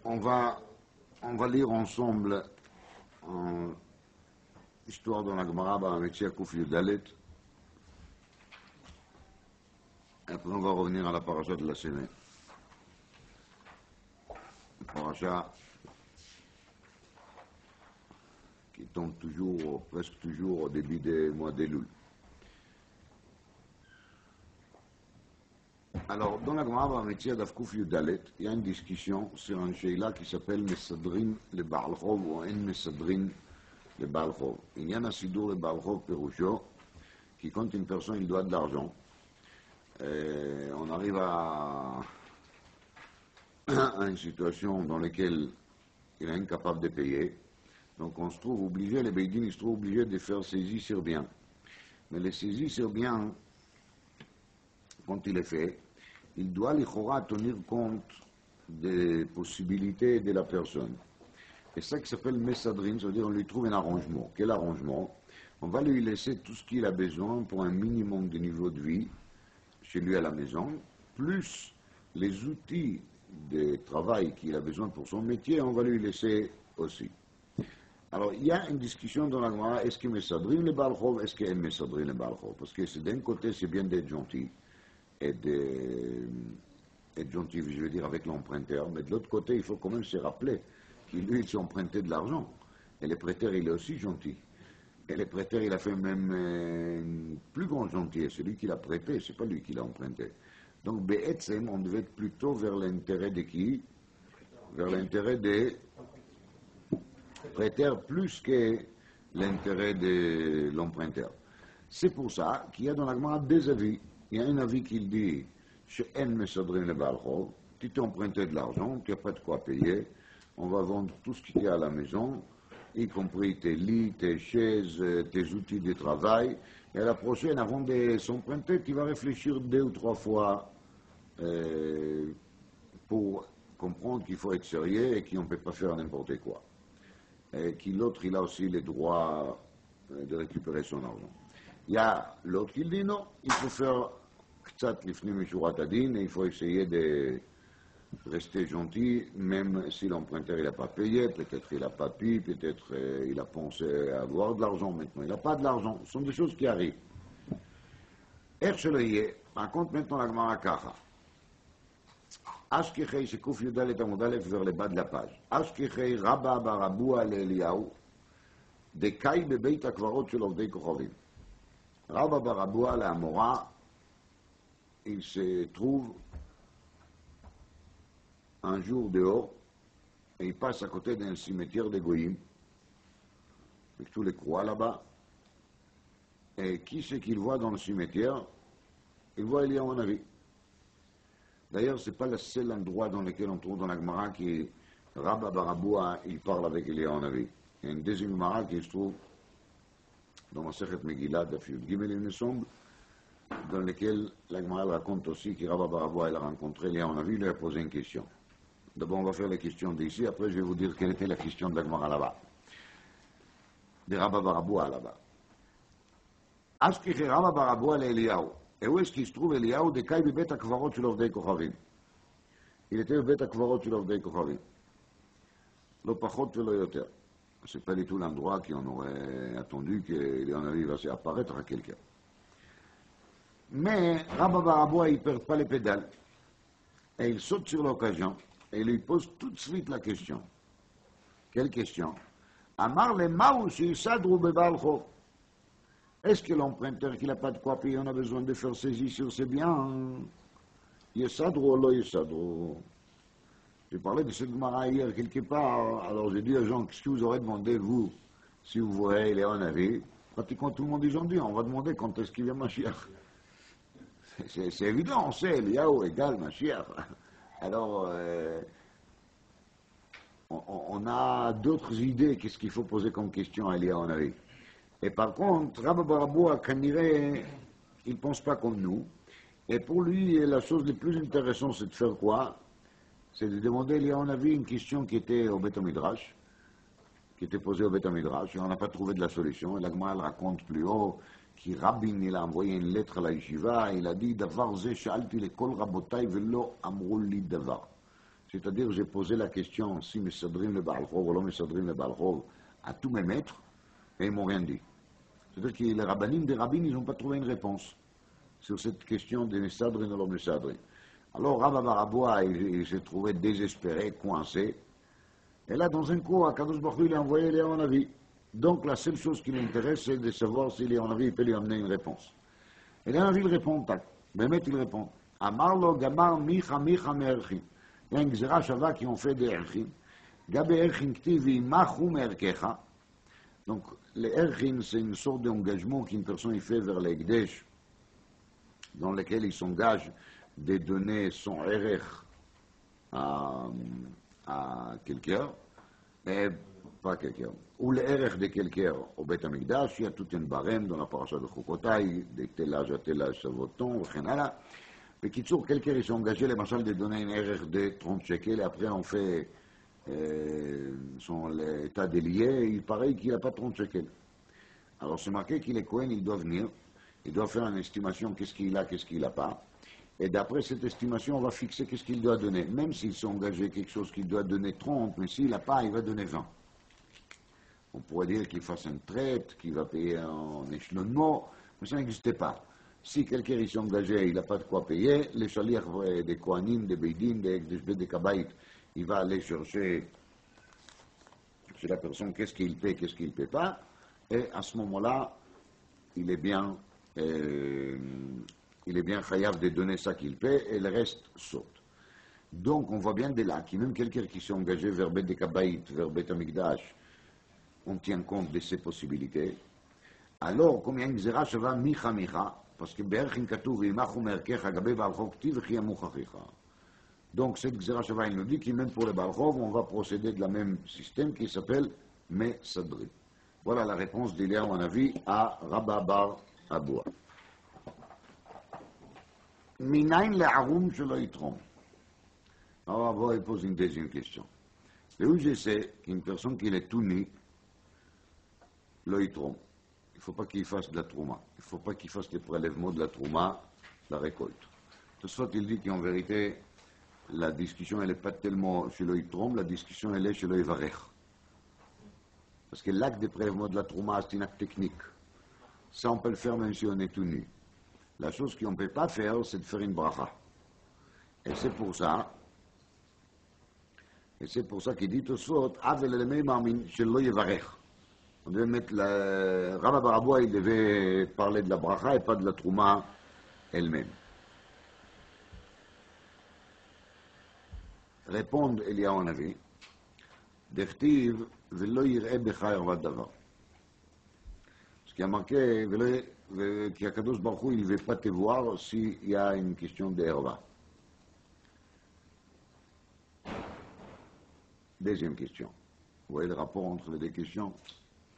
On va lire ensemble en histoire dans la Gemara, Barametzia Kuf Yudalet. Après, on va revenir à la paracha de la semaine. La paracha qui tombe toujours, presque toujours au début des mois d'Elul. Alors, dans la Gemara Barametzia d'Afkuf Yudalet, il y a une discussion sur un sheila qui s'appelle Mesadrin le Baal Chov ou En Mesadrin le Baal Chov. Il y a un Sidur le Baal Chov Perusho qui, quand une personne il doit de l'argent, on arrive à une situation dans laquelle il est incapable de payer. Donc on se trouve obligé, les Beidin se trouvent obligés de faire saisie sur bien. Mais les saisies sur bien, quand il est fait, il doit l'Ichora tenir compte des possibilités de la personne. Et ça qui s'appelle Messadrin, ça veut dire on lui trouve un arrangement. Quel arrangement? On va lui laisser tout ce qu'il a besoin pour un minimum de niveau de vie chez lui à la maison, plus les outils de travail qu'il a besoin pour son métier, on va lui laisser aussi. Alors, il y a une discussion dans la Gemara, est-ce qu'il Messadrin le Baal Chov, est-ce qu'il Messadrin le Baal Chov? Parce que d'un côté, c'est bien d'être gentil, et d'être gentil, je veux dire, avec l'emprunteur, mais de l'autre côté, il faut quand même se rappeler qu'il, lui, il s'est emprunté de l'argent, et le prêteur, il est aussi gentil. Et le prêteur, il a fait même une plus grande gentillesse. C'est lui qui l'a prêté, c'est pas lui qui l'a emprunté. Donc, Be'etzem, on devait être plutôt vers l'intérêt de qui? Vers l'intérêt des prêteurs plus que l'intérêt de l'emprunteur. C'est pour ça qu'il y a dans la Gemara deux avis. Il y a un avis qui dit chez En Mesadrin le Baal Chov, tu t'es emprunté de l'argent, tu n'as pas de quoi payer, on va vendre tout ce qu'il y a à la maison, y compris tes lits, tes chaises, tes outils de travail. Et à la prochaine, avant de s'emprunter, tu vas réfléchir 2 ou 3 fois pour comprendre qu'il faut être sérieux et qu'on ne peut pas faire n'importe quoi. Et que l'autre, il a aussi le droit de récupérer son argent. Il y a l'autre qui dit non, il faut faire Ktsat Lifnim Mishurat Adin et il faut essayer de rester gentil, même si l'emprunteur il n'a pas payé, peut-être il n'a pas pu, peut-être il a pensé avoir de l'argent, maintenant il n'a pas de l'argent. Ce sont des choses qui arrivent. Par contre, maintenant la Gemara Kacha. Ashkechei, c'est Kouf Yudalet Amudalef vers le bas de la page. Ashkechei Rabba Baraboua Eliyahu, de Kai Bebeit Akvarot shel Ovdei Kochavim. Rabba Baraboua la Amora, il se trouve un jour dehors, et il passe à côté d'un cimetière de Goïm, avec tous les croix là-bas. Et qui c'est qu'il voit dans le cimetière? Il voit Eliyahu Hanavi. D'ailleurs, ce n'est pas le seul endroit dans lequel on trouve dans la Gemara qui Rabba Baraboua, il parle avec Eliyahu Hanavi. Il y a une deuxième Gemara qui se trouve dans la Sechet Megillah Daf Yud Gimel, il me semble, dans lequel la Gemara raconte aussi que Rabba Baraboua il a rencontré Eliyahu Hanavi, il lui a posé une question. D'abord, on va faire les questions d'ici, après je vais vous dire quelle était la question de la Gemara là-bas. De Rabba Baraboua là-bas. Ashkech Rabba Baraboua l'Eliyahu. Et où est-ce qu'il se trouve Eliyahu? De Kai Bebet Akvarot shel Ovdei Kochavim. Il était Bebet Akvarot shel Ovdei Kochavim. Lo pachot velo yoter. C'est pas du tout l'endroit qu'on aurait attendu qu'il en arrive à apparaître à quelqu'un. Mais Rabba Baraboua, il ne perd pas les pédales. Et il saute sur l'occasion. Et il lui pose tout de suite la question. Quelle question? Amar le Maou Sadrou Bebal Chov. Est-ce que l'emprunteur qui n'a pas de quoi payer, on a besoin de faire saisie sur ses biens? Yesadrou ou lo Yesadrou? J'ai parlé de cette Gemara hier quelque part. Alors j'ai dit à Jean, qu'est-ce que vous aurez demandé, vous, si vous voyez Eliyahu Hanavi? Pratiquement tout le monde ils ont dit, on va demander quand est-ce qu'il vient Mashiach. C'est évident, on sait, Eliyahu égale Mashiach. Alors, on a d'autres idées, qu'est-ce qu'il faut poser comme question à Eliyahu Hanavi. Et par contre, Rabba Baraboua, il ne pense pas comme nous. Et pour lui, la chose la plus intéressante, c'est de faire quoi? C'est de demander à Eliyahu Hanavi une question qui était au Beth Midrash, qui était posée au Beth Midrash, et on n'a pas trouvé de la solution. Et la Gemara raconte plus haut que Rabin, il a envoyé une lettre à la yeshiva, il a dit « Davar ze sha'alti lekol rabotai velo amrou li davar ». C'est-à-dire, j'ai posé la question si Messadrim le Baal Chov ou non Messadrim le Baal Chov à tous mes maîtres, et ils m'ont rien dit. C'est-à-dire que les rabbinim des rabbins, ils n'ont pas trouvé une réponse sur cette question des Messadrim ou non Messadrim. Alors, Rabba Baraboua, il s'est trouvé désespéré, coincé. Et là, dans un coup, Akadosh Baruch Hu, il a envoyé Eliyahu Hanavi. Donc, la seule chose qui l'intéresse, c'est de savoir si Eliyahu Hanavi peut lui amener une réponse. Eliyahu Hanavi, il répond, tac. Bémet, il répond. Amarlo, Gamar, Micha, Micha, Me'erchim. Il y a une Gzera Shava qui ont fait des Erchim. Gabe Erchim, Ktivi, Machu, Me'erkecha. Donc, les Erchim, c'est une sorte d'engagement qu'une personne y fait vers l'Ekdesh, dans lequel il s'engage de donner son Erech à quelqu'un, et pas quelqu'un. Ou le Erech de quelqu'un au Beth Amikdash, il y a tout un barème dans la paracha de Chukotai, de tel âge à tel âge, ça vaut tant, etc. Mais Kitsour, quelqu'un il s'est engagé, les machins, de donner un Erech de 30 shekels, et après on fait son état délié, il paraît qu'il n'a pas 30 shekels. Alors c'est marqué qu'il est Cohen, il doit venir, il doit faire une estimation, qu'est-ce qu'il a, qu'est-ce qu'il n'a pas. Et d'après cette estimation, on va fixer qu'est-ce qu'il doit donner. Même s'il s'est engagé quelque chose qu'il doit donner 30, mais s'il n'a pas, il va donner 20. On pourrait dire qu'il fasse un traite, qu'il va payer en échelonnement, mais ça n'existait pas. Si quelqu'un s'est engagé, il n'a pas de quoi payer, les chaliers des Kohanim, des Beidin, des Kabaït, il va aller chercher chez la personne qu'est-ce qu'il paie, qu'est-ce qu'il ne paie pas, et à ce moment-là, il est bien chayav de donner ça qu'il paie, et le reste saute. Donc, on voit bien de là que même quelqu'un qui s'est engagé vers Bet Kabaït, vers Bet Amikdash, on tient compte de ces possibilités. Alors, comme il y a une Gzera Shava Micha Micha, parce que Be'erchin Katuv, Imachu Me'erkecha, Gabe Baal Chov Ktiv, Chiyamu Chachicha. Donc, cette Gzera Shava, il nous dit que même pour le Baal Chov, on va procéder de la même système qui s'appelle Mesadri. Voilà la réponse d'Eliyahu Hanavi à Rabba Bar Aboua. Minayin le'arum shelo yitrom. Alors, on va poser une deuxième question. Et où je sais qu'une personne qui est tout nue, lo yitrom, il ne faut pas qu'il fasse de la trouma. Il ne faut pas qu'il fasse des prélèvements de la trouma, la récolte. De ce fait, il dit qu'en vérité, la discussion, elle n'est pas tellement chez le yitrom, la discussion, elle est chez le yivarech. Parce que l'acte de prélèvement de la trouma, c'est un acte technique. Ça, on peut le faire même si on est tout nu. La chose qu'on ne peut pas faire, c'est de faire une bracha. Et c'est pour ça qu'il dit au sot, Avel elemei marmin shel lo yevarech. On devait mettre la Rabba Baraboua, il devait parler de la bracha et pas de la trouma elle-même. Répondre Eliyahu Hanavi, d'echtiv velo yireh becha ervat davar. Ce qui a marqué, qu'Akadosh Baruch Hu, il ne veut pas te voir s'il y a une question d'herva. Deuxième question. Vous voyez le rapport entre les deux questions?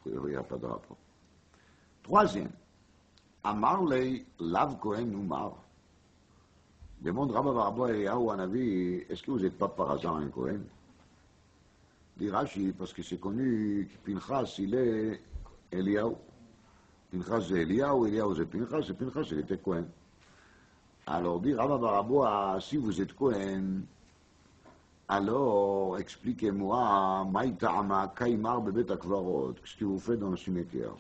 Il n'y a pas de rapport. Troisième. Amar lei lav Kohen umar. Demande Rabba Baraboua et Eliyahu Hanavi, est-ce que vous n'êtes pas par hasard un Kohen? Dit Rashi, parce que c'est connu que Pinchas, il est Eliyahu. Pinchas c'est Eliyahu, Eliyahu c'est Pinchas, et Pinchas il était Kohen. Alors dit Rabba Baraboua, si vous êtes Kohen, alors expliquez-moi, Maïta'ama Kaimar Bebet Akvarot, qu'est-ce que vous faites dans le cimetière?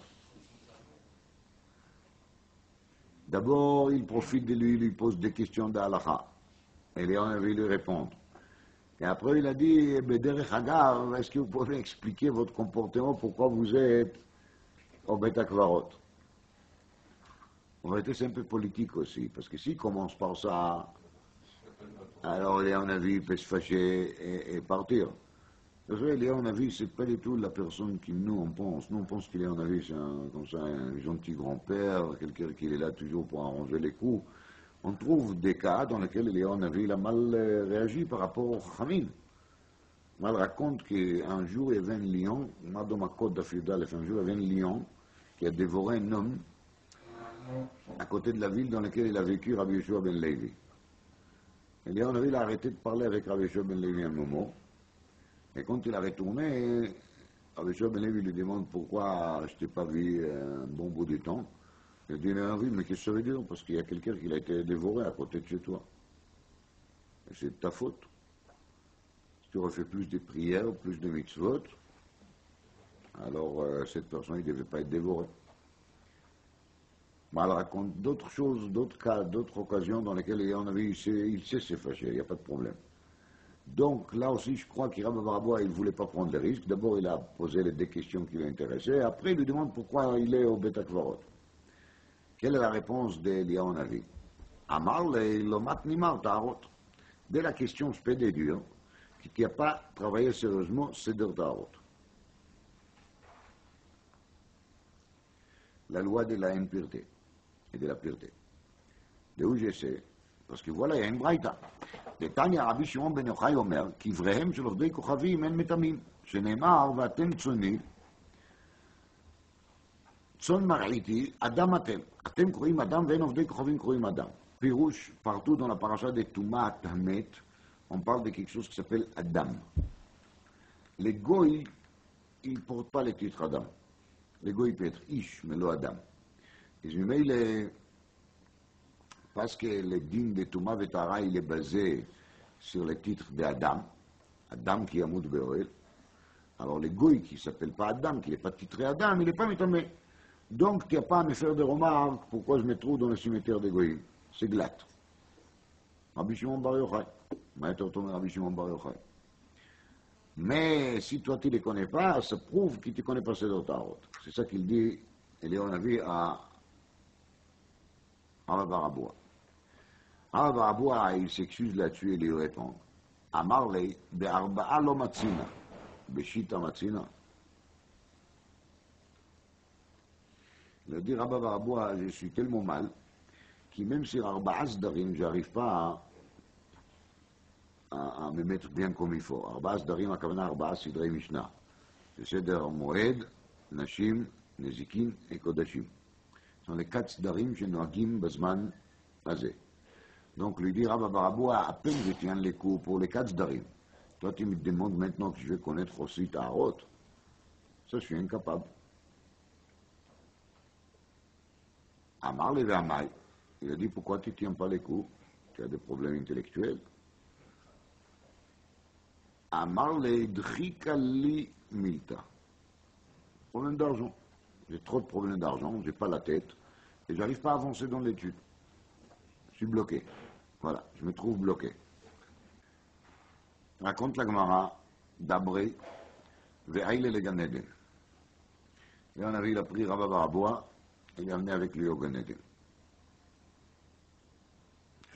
D'abord, il profite de lui, il lui pose des questions d'Alaha. Et Eliyahu Hanavi lui répondre. Et après, il a dit, Bederech Hagav, est-ce que vous pouvez expliquer votre comportement, pourquoi vous êtes au Bet Akvarot? En vérité, c'est un peu politique aussi, parce que s'il commence par ça, alors Eliyahu Hanavi peut se fâcher et partir. Parce que Eliyahu Hanavi, c'est pas du tout la personne qui nous on pense. Nous on pense qu'Eliyahu Hanavi, c'est un gentil grand-père, quelqu'un qui est là toujours pour arranger les coups. On trouve des cas dans lesquels Eliyahu Hanavi il a mal réagi par rapport au Chachamim. On raconte qu'un jour il y avait un lion, Madame Akot d'Afidalef, un jour il y avait un lion qui a dévoré un homme à côté de la ville dans laquelle il a vécu Rabbi Yeshua ben Levi. Eliyahu Hanavi a arrêté de parler avec Rabbi Yeshua ben Levi un moment, et quand il a retourné, Rabbi Yeshua ben Levi lui demande pourquoi je t'ai pas vu un bon bout de temps. Il a dit, mais qu'est-ce que ça veut dire? Parce qu'il y a quelqu'un qui a été dévoré à côté de chez toi. Et c'est de ta faute. Si tu refais plus de prières, plus de mitzvot, alors cette personne ne devait pas être dévorée. Mais elle raconte d'autres choses, d'autres cas, d'autres occasions dans lesquelles il sait se fâcher, il n'y a pas de problème. Donc là aussi, je crois qu'Irab Baraboua, il ne voulait pas prendre les risques. D'abord, il a posé les deux questions qui l'intéressaient. Après, il lui demande pourquoi il est au Bet Akvarot. Quelle est la réponse d'Eliyahu Navi? Amar lomat nimar ta'arot. Dès la question, je peux déduire qu'il n'a pas travaillé sérieusement Seder Ta'arot. La loi de la impureté et de la pureté. De où je sais? Parce que voilà, il y a une braïta. Tanya Rabbi Shimon ben Yochai Omer, קבריהם של עובדי כוכבים אין מטמאים, שנאמר, ואתם צאני, צאן מרעיתי, אדם אתם. אתם קוראים אדם ואין עובדי כוכבים קוראים אדם. פירוש, partout dans la paracha de Touma Tahmet, on parle de quelque chose qui s'appelle Adam. Les goïs, ils ne portent pas le titre Adam. Les goïs peuvent être Ish, mais pas Adam. Et je mets les... Parce que le din de Touma Vetara, il est basé sur le titre d'Adam, Adam qui est Amoud Be'oel. Alors le goï qui ne s'appelle pas Adam, qui n'est pas titré Adam, il n'est pas métamé. Donc tu n'as pas à me faire de remarques pourquoi je me trouve dans le cimetière des goïs. C'est glatte. Rabbi Shimon Bar Yochai. Maître Tomer Rabbi Shimon Bar Yochai. Mais si toi tu ne les connais pas, ça prouve qu'il ne te connaît pas Seder Ta'arot. C'est ça qu'il dit, Eliyahu Navi à Rabbi Baraboua. Rabbi Baraboua, il s'excuse là-dessus et lui répond. Amarlei, be'arba'a lo matzina, be'shita matzina. Il a dit, Rabbi Baraboua, je suis tellement mal, que même sur arba'a sdarim, je n'arrive pas à me mettre bien comme il faut. Arba'a sdarim, הכוונה arba'a sidrei mishnah. C'est Seder Moed, Nashim, Nezikin et Kodashim. Ce sont les 4 sdarim שנוהגים בזמן הזה. Donc, lui dit, Rabbi Baraboua, à peine je tiens les cours pour les 4 sdarim. Toi, tu me demandes maintenant que je vais connaître aussi Ta'arot. Ça, je suis incapable. Amar le Ve'amai. Il a dit, pourquoi tu ne tiens pas les cours? Tu as des problèmes intellectuels. Amar le Dchikali Milta. Problème d'argent. J'ai trop de problèmes d'argent, j'ai pas la tête, et j'arrive pas à avancer dans l'étude. Je suis bloqué. Voilà, je me trouve bloqué. Raconte la Gemara d'Abré, Ve'aïle le Gan Eden. Et on avait, il a pris Rabbi Baraboua, et il est amené avec lui au Gan Eden.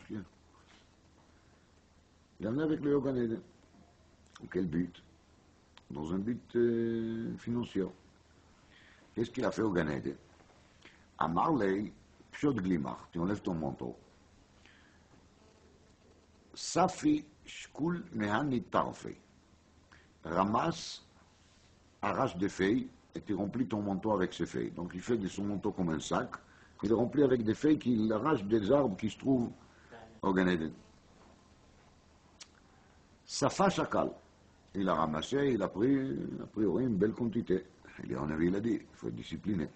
Il est amené avec lui au Gan Eden. Dans quel but? Dans un but financier. Qu'est-ce qu'il a fait au Gan Eden? À Marley, Pshot Glimar, tu enlèves ton manteau. Safi Shkul Mehani Tarfe. Ramasse, arrache des feuilles et tu remplis ton manteau avec ces feuilles. Donc il fait de son manteau comme un sac, il le remplit avec des feuilles qu'il arrache des arbres qui se trouvent au Gan Eden. Safa Shakal. Il a ramassé, il a pris, a priori, une belle quantité. Il a dit, il faut être discipliné.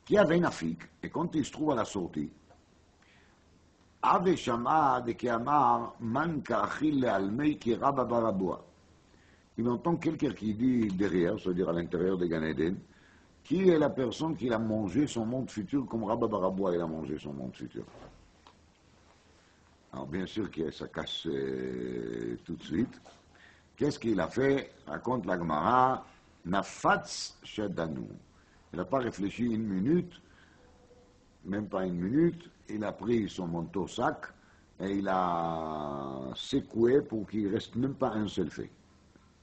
Qui avait une affique, et quand il se trouve à la sortie, Ave Shama de Keamar, Manka Achille Almei qui Rabba Baraboua. Il entend quelqu'un qui dit derrière, c'est-à-dire à l'intérieur de Gan Eden, qui est la personne qui a mangé son monde futur comme Rabba Baraboua il a mangé son monde futur. Alors bien sûr que ça casse tout de suite. Qu'est-ce qu'il a fait? Raconte la Gemara, Nafatz Shadanu. Il n'a pas réfléchi une minute, même pas une minute, il a pris son manteau sac et il a secoué pour qu'il ne reste même pas un seul fait.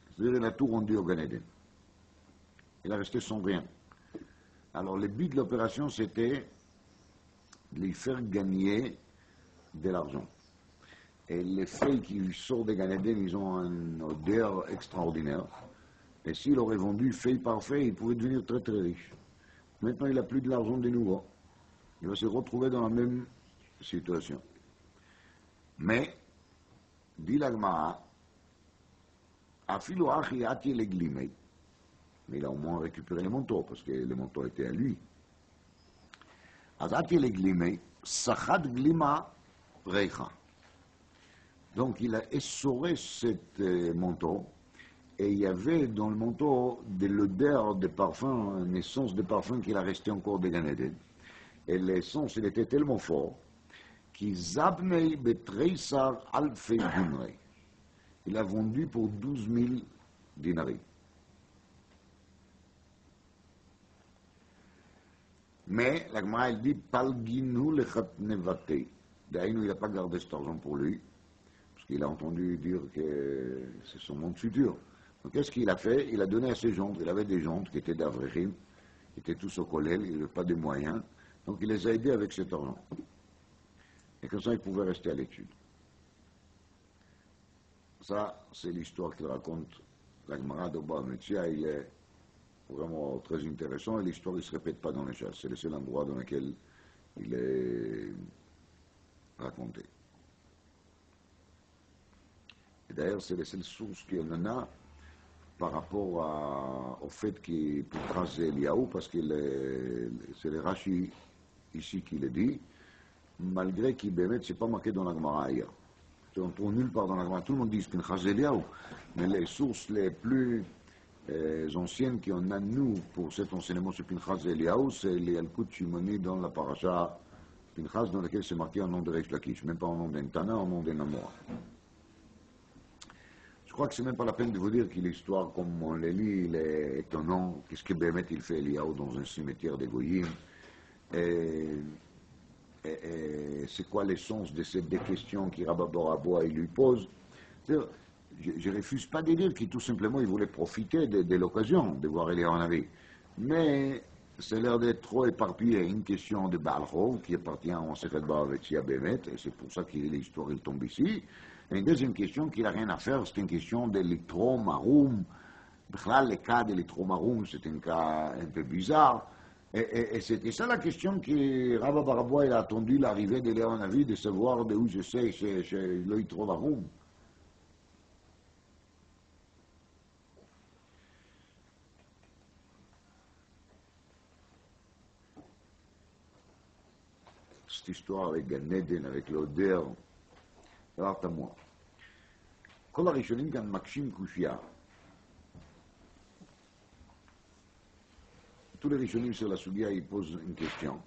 C'est-à-dire il a tout rendu au Gan Eden. Il a resté sans rien. Alors le but de l'opération c'était de lui faire gagner de l'argent. Et les feuilles qui sortent de Gan Eden, ils ont une odeur extraordinaire. Et s'il aurait vendu feuille par feuille, il pourrait devenir très très riche. Maintenant, il n'a plus de l'argent de nouveau. Il va se retrouver dans la même situation. Mais, dit la Gemara, Afilo achi ati le glimei. Mais il a au moins récupéré les manteaux, parce que les manteaux étaient à lui. Azati le glimei, sachat glima reicha. Donc il a essoré cet manteau, et il y avait dans le manteau de l'odeur de parfum, une essence de parfum qu'il a resté encore de Gan Eden. Et l'essence, il était tellement fort, qu'il zabnei betreisar alfei dinrei. Il a vendu pour 12 000 dinari. Mais la Gemara, elle dit, palginu lechatnevatei. D'ailleurs, il n'a pas gardé cet argent pour lui, parce qu'il a entendu dire que c'est son monde futur. Donc qu'est-ce qu'il a fait? Il a donné à ses gendres. Il avait des gendres qui étaient d'Avrechim, qui étaient tous au collège, il n'avait pas de moyens. Donc il les a aidés avec cet argent. Et comme ça, ils pouvaient rester à l'étude. Ça, c'est l'histoire qu'il raconte la Gemara de Bava Metzia. Il est vraiment très intéressant, et l'histoire ne se répète pas dans les chasses. C'est le seul endroit dans lequel il est raconté. Et d'ailleurs, c'est la seule source qu'il y en a par rapport au fait qu'il peut tracer Eliaou, parce que c'est le Rashi ici qui le dit, malgré qu'il ne s'est pas marqué dans la Gemara ailleurs. On trouve nulle part dans la Gemara. Tout le monde dit Pinchas Eliaou, mais les sources les plus anciennes qu'on a, nous, pour cet enseignement sur Pinchas Eliaou, c'est les Yalkut Shimoni dans la paracha Pinchas, dans laquelle c'est marqué en nom de Reish Lakish, même pas en nom d'Entana, en nom d'Enamora. Je crois que c'est même pas la peine de vous dire que l'histoire, comme on le lit, il est étonnant. Qu'est-ce que Bémet il fait Eliaou dans un cimetière des Goyim? Et c'est quoi l'essence de ces deux questions que Rabba Boraboa il lui pose? Je ne refuse pas de dire qu'il tout simplement il voulait profiter de l'occasion de voir Eliaou Hanavi. Mais c'est l'air d'être trop éparpillé. Une question de Baal Chov qui appartient à Sechet Bava Metzia Bémet, et c'est pour ça que l'histoire il tombe ici. Et une deuxième question qui n'a rien à faire, c'est une question de l'Itro Maroum. Le cas de l'Itro Maroum, c'est un cas un peu bizarre. Et c'était ça la question que Rabba Barabois il a attendu l'arrivée d'Eliaou Hanavi, de savoir de où je sais chez l'Itro Maroum. Cette histoire avec Gan Eden, avec l'odeur, alors à moi. כל הראשונים כאן מקשים קושייה. Tous les Rishonim sur la Sugia, ils posent une question.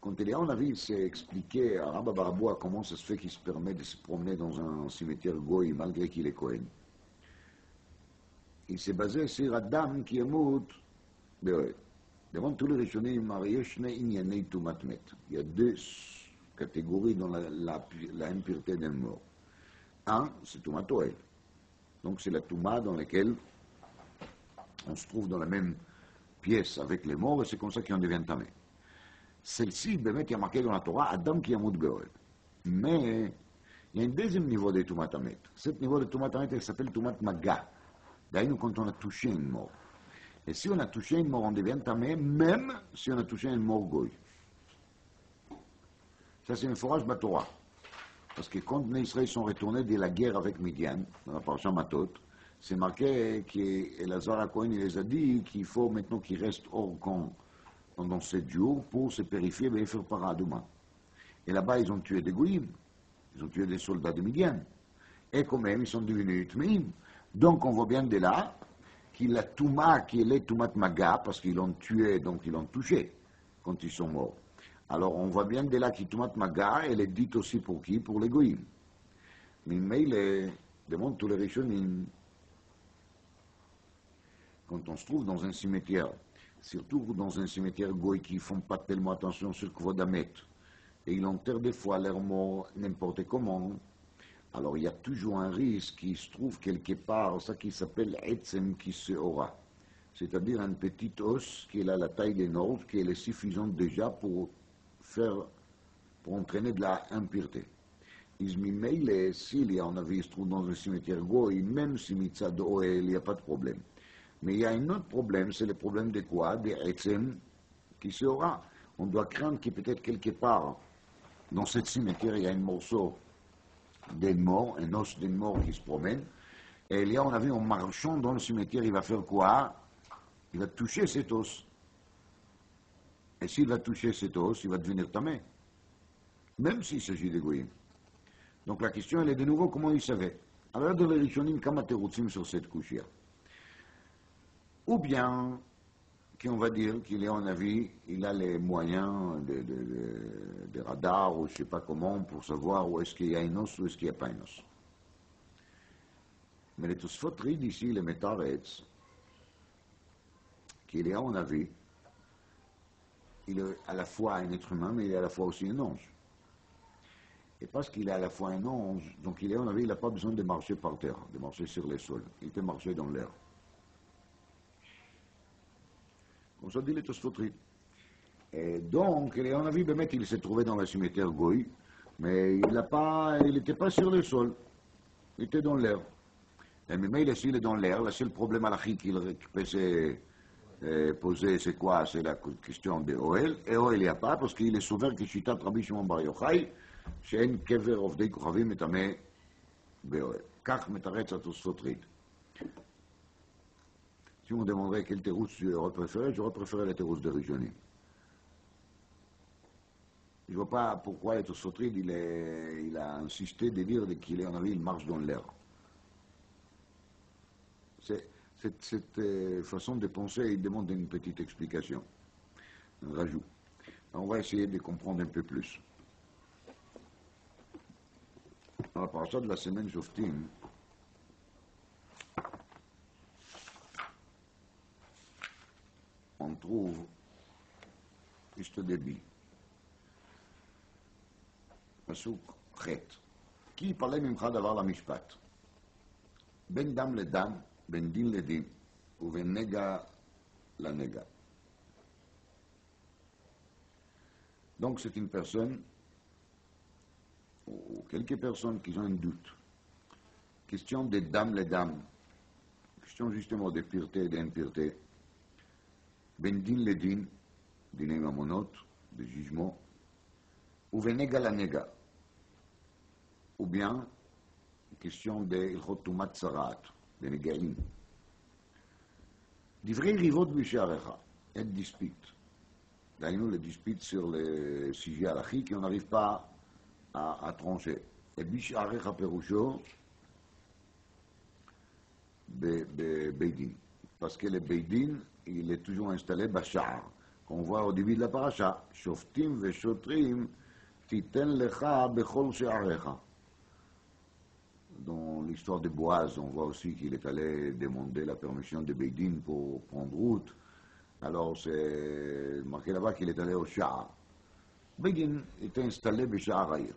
Quand Eliaou Hanavi s'est expliqué à Rabba Baraboa comment ça se fait qu'il se permet de se promener dans un cimetière goy malgré qu'il est Kohen, il s'est basé sur Adam qui est mout Be'oed. Devant tous les Rishonim, il y a deux catégories dans la impureté d'un mort. Un, c'est Touma Toel. Donc c'est la Touma dans laquelle on se trouve dans la même pièce avec les morts, et c'est comme ça qu'on devient tamé. Celle-ci, Bémet, il y a marqué dans la Torah, Adam qui a mout Be'oed. Mais il y a un deuxième niveau de Touma Tamet. Ce niveau de Touma Tamet, il s'appelle Touma Maga. D'ailleurs, quand on a touché une mort. Et si on a touché une mort, on devient tamé, même si on a touché une mort goy. Ça, c'est un forage Torah. Parce que quand les Israéliens sont retournés de la guerre avec Midian, dans la parasha Matot, c'est marqué qu'Elazar HaKohen les a dit qu'il faut maintenant qu'ils restent hors camp pendant 7 jours pour se purifier et faire paradouma. Et là-bas, ils ont tué des goïms, ils ont tué des soldats de Midian. Et quand même, ils sont devenus Utmeim. Donc, on voit bien de là qu'il a Touma, qu'il est Toumat Maga, parce qu'ils l'ont tué, donc ils l'ont touché quand ils sont morts. Alors, on voit bien de là qu'il Toumat Maga, elle est dite aussi pour qui? Pour les goïms. Mais il demande tous les Rishonim. Quand on se trouve dans un cimetière, surtout dans un cimetière goy qui ne font pas tellement attention sur Kvodamet, et ils enterrent des fois leurs morts n'importe comment, alors il y a toujours un risque qui se trouve quelque part, ça qui s'appelle Etzem qui se aura. C'est-à-dire un petit os qui a la taille des nôtres, qui est suffisante déjà pour entraîner de la impureté. Ismimeile, s'il y a un avis, se trouve dans un cimetière goy, même si Mitzad Oel, il n'y a pas de problème. Mais il y a un autre problème, c'est le problème de quoi? Des Etzem qui se aura. On doit craindre qu'il peut-être quelque part, dans ce cimetière, il y a un morceau d'un mort, un os d'un mort qui se promène, et il y a, on a vu, en marchant dans le cimetière, il va faire quoi? Il va toucher cet os. Et s'il va toucher cet os, il va devenir tamé. Même s'il s'agit d'égoïme. Donc la question, elle est de nouveau comment il savait. Alors, dans les Rishonim, kama terutzim sur cette couchière. Ou bien, qu'on va dire qu'il est en avis, il a les moyens de radar, ou je ne sais pas comment, pour savoir où est-ce qu'il y a un os ou est-ce qu'il n'y a pas un os. Mais les Tosfot Rid ici, les Metaretz, qu'il est en avis, il est à la fois un être humain, mais il est à la fois aussi un ange. Et parce qu'il est à la fois un ange, donc il est en avis, il n'a pas besoin de marcher par terre, de marcher sur les sols. Il peut marcher dans l'air. Comme ça dit les Tosfot Rid. Et donc, il est en avis, Bémet, il s'est trouvé dans le cimetière Goï, mais il n'était pas sur le sol, il était dans l'air. Et même s'il est dans l'air, le seul problème à la qu'il peut se poser, c'est quoi? C'est la question de Oel. Et Oel, il n'y a pas, parce qu'il est souverain que Shitat Rabbi Shimon Bar Yochai, שאין קבר עובדי כוכבים מטמא באוהל. כך מתרץ התוספות ריד. Si on me demanderait quel thérousse j'aurais préféré le thérousse de Rishonim. Je ne vois pas pourquoi le Tosfot Rid, il a insisté de dire qu'il est en avis, il marche dans l'air. Cette façon de penser, il demande une petite explication, un rajout. On va essayer de comprendre un peu plus. Dans la paracha de la semaine Shoftim, on trouve juste au début. פסוק ח' כי יפלא ממך דבר למשפט בין דם לדם, בין דין לדין ובין נגע לנגע. Donc c'est une personne ou quelques personnes qui ont un doute. Question des dames les dames, question justement de pureté et d'impureté. Ben din le din, diné mamonot, de jugement, ou venega la nega, ou bien question de ilchot tumat sarat, de negaim. Divrei rivot bisharecha, et dispute. D'ailleurs, les disputes sur les sujets halachiques qu'on n'arrive pas à trancher. Et bisharecha perusho, Beidin. Parce que le Beidin, il est toujours installé Bachar. Qu'on voit au début de la paracha, Shoftim ve Shotrim, Titen lecha bechol she'arecha. Dans l'histoire de Boaz, on voit aussi qu'il est allé demander la permission de Beidin pour prendre route. Alors c'est marqué là-bas qu'il est allé au Sha'ar. Beidin était installé Bachar Aïr.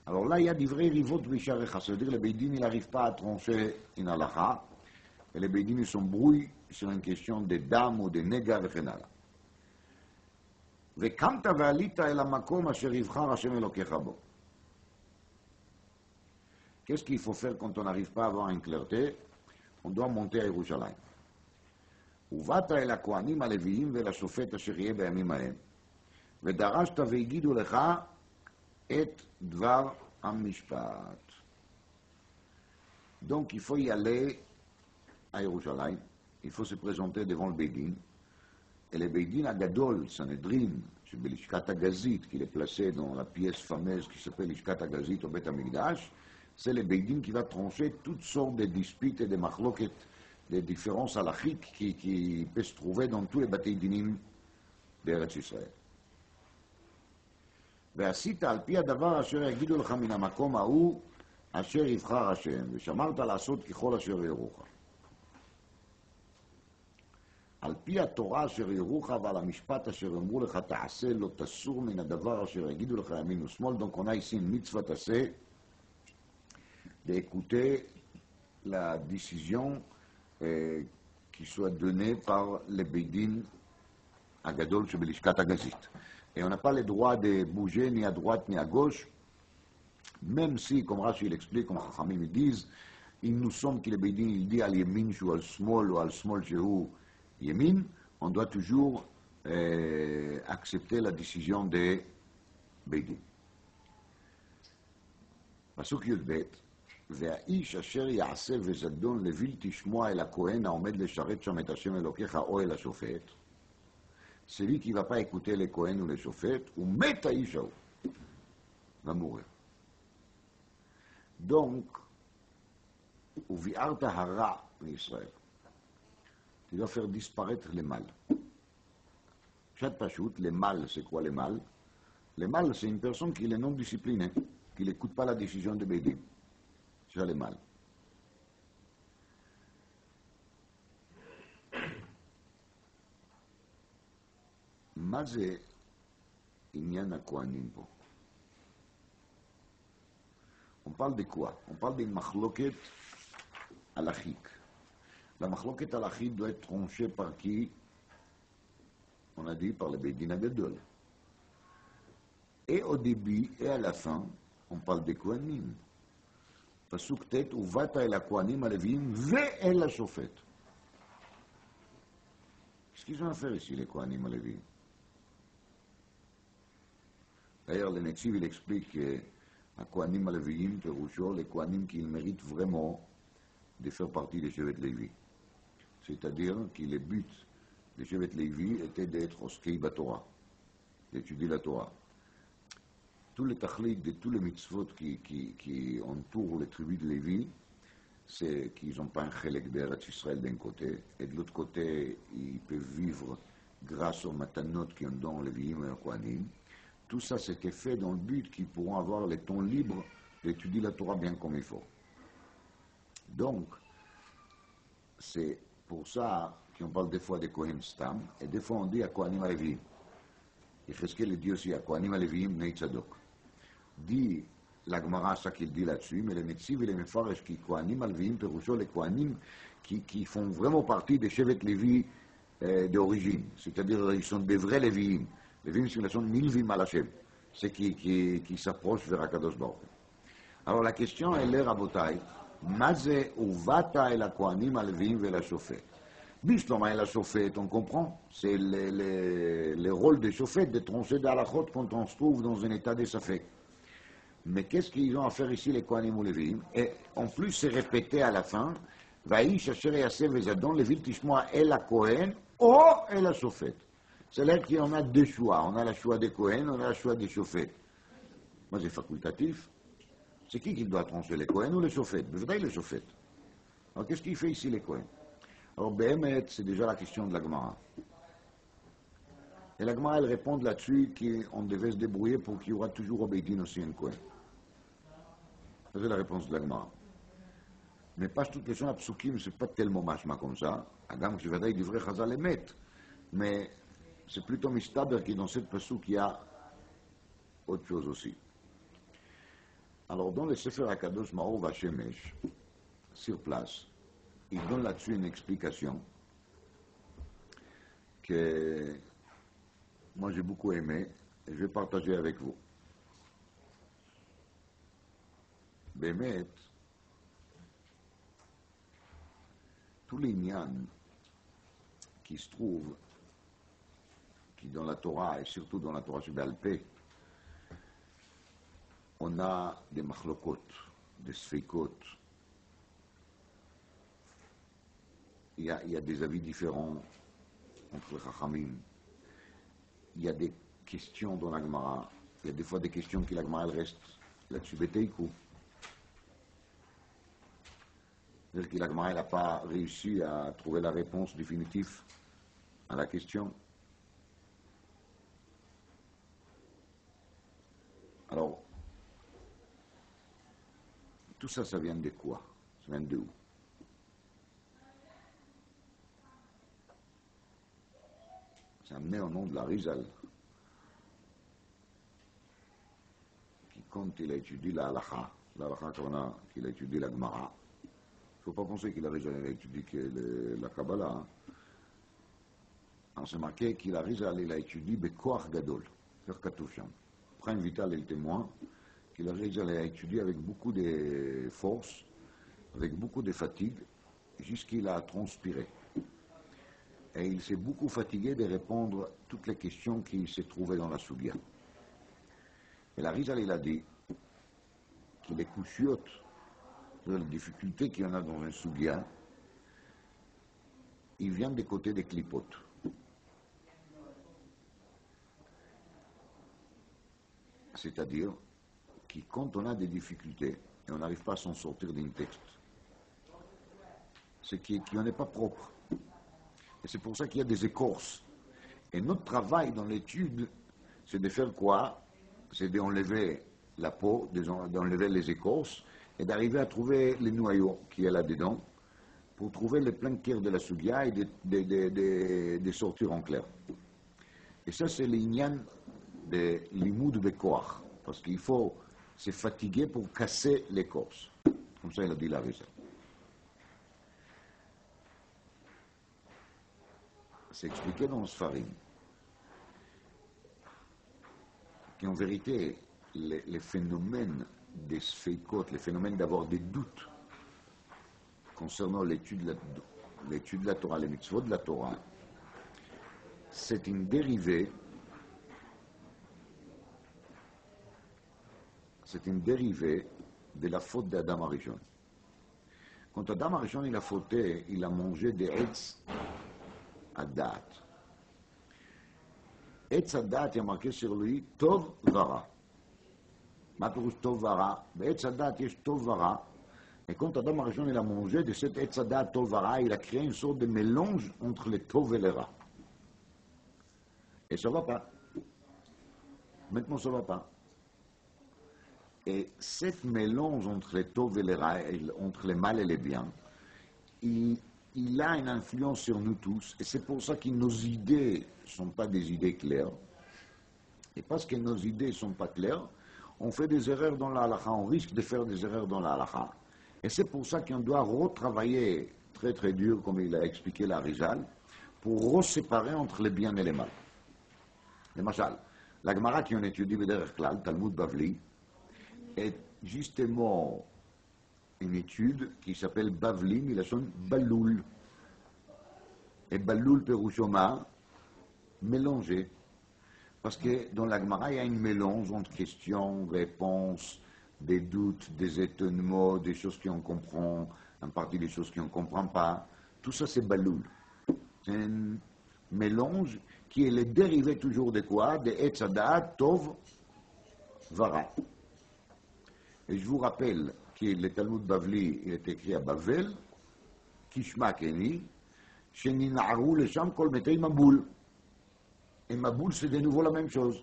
Alors là, il y a des vrais rivot bisharecha, c'est-à-dire que le Beidin, il n'arrive pas à trancher une halakha, et les Beidin, ils s'embrouillent sur une question de dam ou de nega, וכן הלאה. וקמת ועלית אל המקום אשר יבחר השם אלוקיך בו. Qu'est-ce qu'il faut faire quand on n'arrive pas à avoir une clarté? On doit monter à Yerushalayim. ובאת אל הכהנים הלוויים ואל השופט אשר יהיה בימים ההם, ודרשת והגידו לך et dvar amishpat. Donc il faut y aller à Yerushalayim, il faut se présenter devant le Beidin, et le Beidin Agadol, Sanhedrin, chez Lishkat Agazit, qui est placé dans la pièce fameuse qui s'appelle Lishkat Agazit au Beth Amikdash, c'est le Beidin qui va trancher toutes sortes de disputes et de machloket, des différences halachiques qui peuvent se trouver dans tous les Bate Dinim d'Eretz Israël. ועשית על פי הדבר אשר יגידו לך מן המקום ההוא אשר יבחר השם, ושמרת לעשות ככל אשר יורוך. על פי התורה אשר יורוך ועל המשפט אשר אמרו לך תעשה, לא תסור מן הדבר אשר יגידו לך ימין ושמאל. Donc on a ici une mitzvah tassée d'écouter la décision qui soit donnée par le Beidin Agadol שבלשכת הגזית. Et on n'a pas le droit de bouger ni à droite ni à gauche, même si, comme Rashi l'explique, comme Chachamim ils disent, il nous semble que le Beidin il dit al yemin ou al smol ou al smol shehu yemin, on doit toujours accepter la décision de Beidin. פסוק י"ב, והאיש אשר יעשה וזדון לבלתי שמוע אל הכהן העומד לשרת שם את השם אלוקיך או אל השופט, celui qui ne va pas écouter les Kohen ou les Shofet, ou met Aïchaou, va mourir. Donc, Uvi'arta hara Israël. Tu dois faire disparaître les mâles. Chat Pachout, les mâles, c'est quoi les mâles? Les mâles, c'est une personne qui est non disciplinée, qui n'écoute pas la décision de Bédim. C'est ça les mâles. Mazé, il n'y en a quoi nimpo. On parle de quoi? On parle d'une machloket halachique. La machloket halachique doit être tranchée par qui? On a dit par le Beidin Agadol. Et au début et à la fin, on parle des Kohanim. Pasuk tet, uvata el Kohanim alevim ve'el hashofet. Qu'est-ce qu'ils ont à faire ici, les Kohanim alevim? D'ailleurs, le Netziv, il explique que à Kohanim alevim, Perusho, les Kohanim qu'ils méritent vraiment de faire partie des Shevet Lévi. C'est-à-dire que le but des Shevet Lévi était d'être oskei Torah, d'étudier la Torah. Tous les tachlit de tous les mitzvot qui entourent les tribus de Lévi, c'est qu'ils n'ont pas un chelek d'Eretz Israël d'un côté, et de l'autre côté, ils peuvent vivre grâce aux matanot qui ont dans les Lévi'im et les Kohanim. Tout ça, c'était fait dans le but qu'ils pourront avoir le temps libre d'étudier la Torah bien comme il faut. Donc, c'est pour ça qu'on parle des fois des Kohen Stam, et des fois on dit à Kohanim Aleviim. Et Cheskel le dit aussi à Kohanim Aleviim Bnei Tzadok. Dit la Gemara ça qu'il dit là-dessus, mais les Netziv et les Mefarech qui Kohanim Aleviim, Perusho, les Kohanim qui font vraiment partie des Shevet Lévi d'origine, c'est-à-dire ils sont des vrais Lévi'im. Lévi'im, c'est une façon Nilvim al Hashem, c'est qui s'approche vers Akadosh Baruch. Alors la question est l'air à Botaï. Mazé uvata el Kohanim alevim ve la Shofet. Bishloma el Shofet, on comprend, c'est le rôle des Shofet de trancher des halachot quand on se trouve dans un état de safek. Mais qu'est-ce qu'ils ont à faire ici les Kohanim ou Levim? Et en plus c'est répété à la fin, Vaïsh asher yasev vezadon levil tishmoa el Kohen ou el Shofet. C'est-à-dire qu'on a deux choix, on a le choix des Kohen, on a le choix des Shofet. Moi c'est facultatif. C'est qui doit trancher, les Kohen ou les Shofet? Bevdaï les Shofet. Alors qu'est-ce qu'il fait ici les Kohen? Alors Behemet, c'est déjà la question de la Gemara. Et la Gemara, elle répond là-dessus qu'on devait se débrouiller pour qu'il y aura toujours au Beidin aussi un Kohen. Ça c'est la réponse de la Gemara. Mais pas toutes les choses à Psukim, c'est pas tellement machma comme ça. Agam Shivadaï du vrai Chazal Emet. Mais c'est plutôt Mistaber qui dans cette Pasuk il y a autre chose aussi. Alors, dans le Sefer HaKadosh Ma'or Vashemesh, sur place, il donne là-dessus une explication que moi j'ai beaucoup aimé et je vais partager avec vous. Bémet, tous les nians qui se trouvent, qui dans la Torah et surtout dans la Torah Sheba'al-Peh, on a des machlokot, des sfeikot. Il y a des avis différents entre les chachamim. Il y a des questions dans la Gemara. Il y a des fois des questions qui la Gemara elle reste là-dessus beteikou. C'est-à-dire que la Gemara n'a pas réussi à trouver la réponse définitive à la question. Alors, tout ça, ça vient de quoi? Ça vient de où? C'est amené au nom de la Rizal, qui, quand il a étudié la halakha qu'il a étudié la Gemara, il ne faut pas penser qu'il a étudié la Kabbalah. Hein. Alors c'est marqué qu'il a étudié Bekoach Gadol, sur Katoufcham. Prime Vital est le témoin. Qu'il a étudié avec beaucoup de force, avec beaucoup de fatigue, jusqu'il a transpiré. Et il s'est beaucoup fatigué de répondre à toutes les questions qui se trouvaient dans la Sougia. Et la Rizal, il a dit qu'il est couchiote, les difficultés qu'il y en a dans un Sougia, il vient des côtés des clipotes. C'est-à-dire que quand on a des difficultés, et on n'arrive pas à s'en sortir d'un texte. C'est qu'on n'est pas propre. Et c'est pour ça qu'il y a des écorces. Et notre travail dans l'étude, c'est de faire quoi? C'est d'enlever la peau, d'enlever les écorces, et d'arriver à trouver les noyaux qu'il y a là-dedans, pour trouver les pleins cœurs de la Sugya et de sortir en clair. Et ça, c'est l'ignan de l'imoud de Koach, parce qu'il faut se fatiguer pour casser l'écorce. Comme ça, il a dit la raison. C'est expliqué dans le Sfarim qu'en vérité, les phénomènes des sfeikot, les phénomènes d'avoir des doutes concernant l'étude de la Torah, les mitzvot de la Torah, c'est une dérivée de la faute d'Adam Arishon. Quand Adam Arishon il a fauté, il a mangé des Etz Adat. Etz Adat, il y a marqué sur lui Tov Vara. Ma pirouche Tov Vara. Etz Adat, il y a Tov Vara. Et quand Adam Arishon il a mangé de cet Etz Adat Tov Vara, il a créé une sorte de mélange entre les Tov et les Ra. Et ça ne va pas. Maintenant, ça ne va pas. Et cette mélange entre les Tov et les Ra, entre les mal et les bien, il a une influence sur nous tous. Et c'est pour ça que nos idées ne sont pas des idées claires. Et parce que nos idées ne sont pas claires, on fait des erreurs dans la halakha, on risque de faire des erreurs dans la halakha. Et c'est pour ça qu'on doit retravailler très très dur, comme il a expliqué la Rizal, pour reséparer entre les biens et les mal. Le Machal, la Gemara qui on étudie Bederech Klal, Talmud Bavli, est justement une étude qui s'appelle Bavli, mais la sonne Baloul. Et Baloul Perouchoma, mélangé. Parce que dans la Gemara, il y a un mélange entre questions, réponses, des doutes, des étonnements, des choses qu'on comprend, en partie des choses qu'on ne comprend pas. Tout ça, c'est Baloul. C'est un mélange qui est le dérivé toujours de quoi? De Etzadat, Tov, Vara. Et je vous rappelle que le Talmud Bavli est écrit à Bavel, Kishma Keni, Shenina'arou le Sham Kol Metei Maboul. Et Maboul, c'est de nouveau la même chose.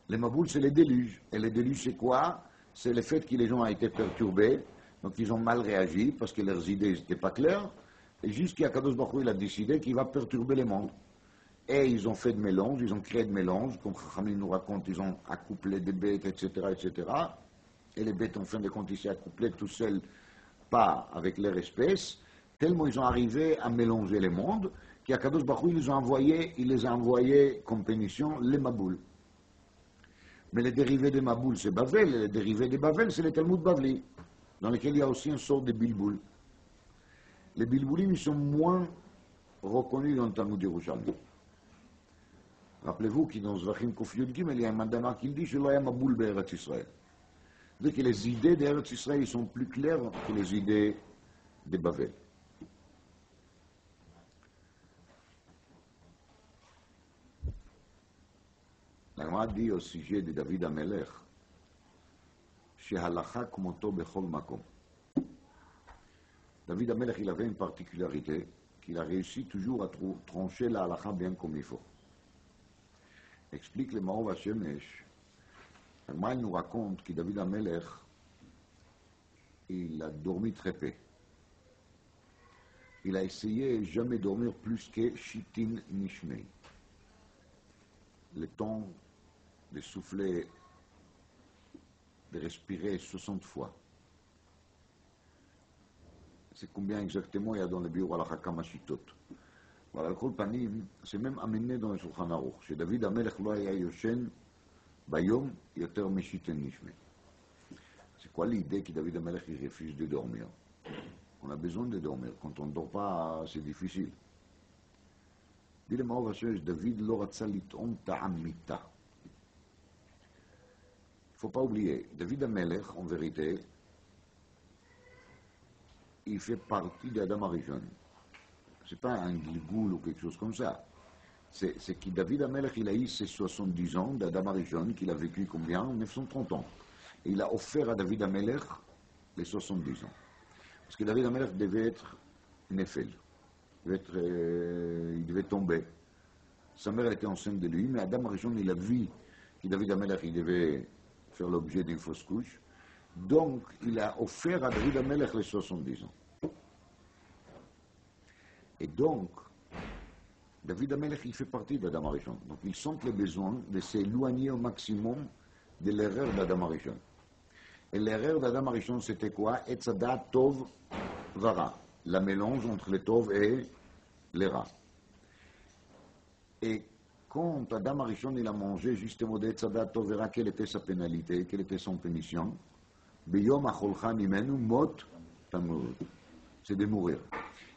Les Maboul, c'est les déluges. Et les déluges, c'est quoi? C'est le fait que les gens ont été perturbés, donc ils ont mal réagi parce que leurs idées n'étaient pas claires, et jusqu'à Kadosh Baruch Hu, il a décidé qu'il va perturber les mondes. Et ils ont fait de mélange, ils ont créé de mélange, comme Chachamim nous raconte, ils ont accouplé des bêtes, etc., etc. Et les bêtes, en fin de compte, ils s'est accouplés tout seuls, pas avec leur espèce, tellement ils ont arrivé à mélanger les mondes, qu'à Kadosh Baruch Hu, il les a envoyés comme pénition les Maboul. Mais les dérivés des Maboul, c'est Bavel, et les dérivés des Bavel, c'est les Talmud Bavli, dans lesquels il y a aussi une sorte de Bilboul. Les Bilboulim, ils sont moins reconnus dans le Talmud Yerushalmi. Rappelez-vous qu'il dans Zvachim Kof Yud Gimel, il y a un mandama qui dit « Je l'ai ma boule d'Eretz Israël ». C'est-à-dire que les idées d'Eretz Israël sont plus claires que les idées de Bavel. La Gemara dit au sujet de David Amelech « Shehalacha kmoto bechol makom ». David Amelech, il avait une particularité, qu'il a réussi toujours à trancher la halacha bien comme il faut. Explique le Maor Hashemesh. Il nous raconte que David Amelech, il a dormi très peu. Il a essayé de jamais dormir plus que Shitin Nishmei. Le temps de souffler, de respirer 60 fois. C'est combien exactement il y a dans le Biur Halacha Kama Shitot. Voilà, le Kol Panim, c'est même amené dans le Shulchan Aruch, que David Amelech lo haya yoshen bayom yoter meshiten nishmei. C'est quoi l'idée que David Amelech il refuse de dormir? On a besoin de dormir. Quand on ne dort pas, c'est difficile. Dit le Maor Hashem, David lo ratza lit'om ta'am mita. Il ne faut pas oublier, David Amelech, en vérité, il fait partie d'Adam Arishon. Ce n'est pas un Gilgoul ou quelque chose comme ça. C'est que David Amelech, il a eu ses 70 ans d'Adam Arishon, qu'il a vécu combien? 930 ans. Et il a offert à David Amelech les 70 ans. Parce que David Amelech devait être Nefel. Il devait tomber. Sa mère elle était enceinte de lui, mais Adam Arishon, il a vu que David Amelech, il devait faire l'objet d'une fausse couche. Donc, il a offert à David Amelech les 70 ans. Et donc, David Amelech, il fait partie d'Adam Arishon. Donc, ils sentent le besoin de s'éloigner au maximum de l'erreur d'Adam Arishon. Et l'erreur d'Adam Arishon, c'était quoi? Etzadat Tov Vara. La mélange entre le Tov et le Ra. Et quand Adam Arishon, il a mangé justement d'Etzadat Tov Vara, quelle était sa pénalité? Quelle était son punition? Beyom acholcha mimenu mot tamur. C'est de mourir.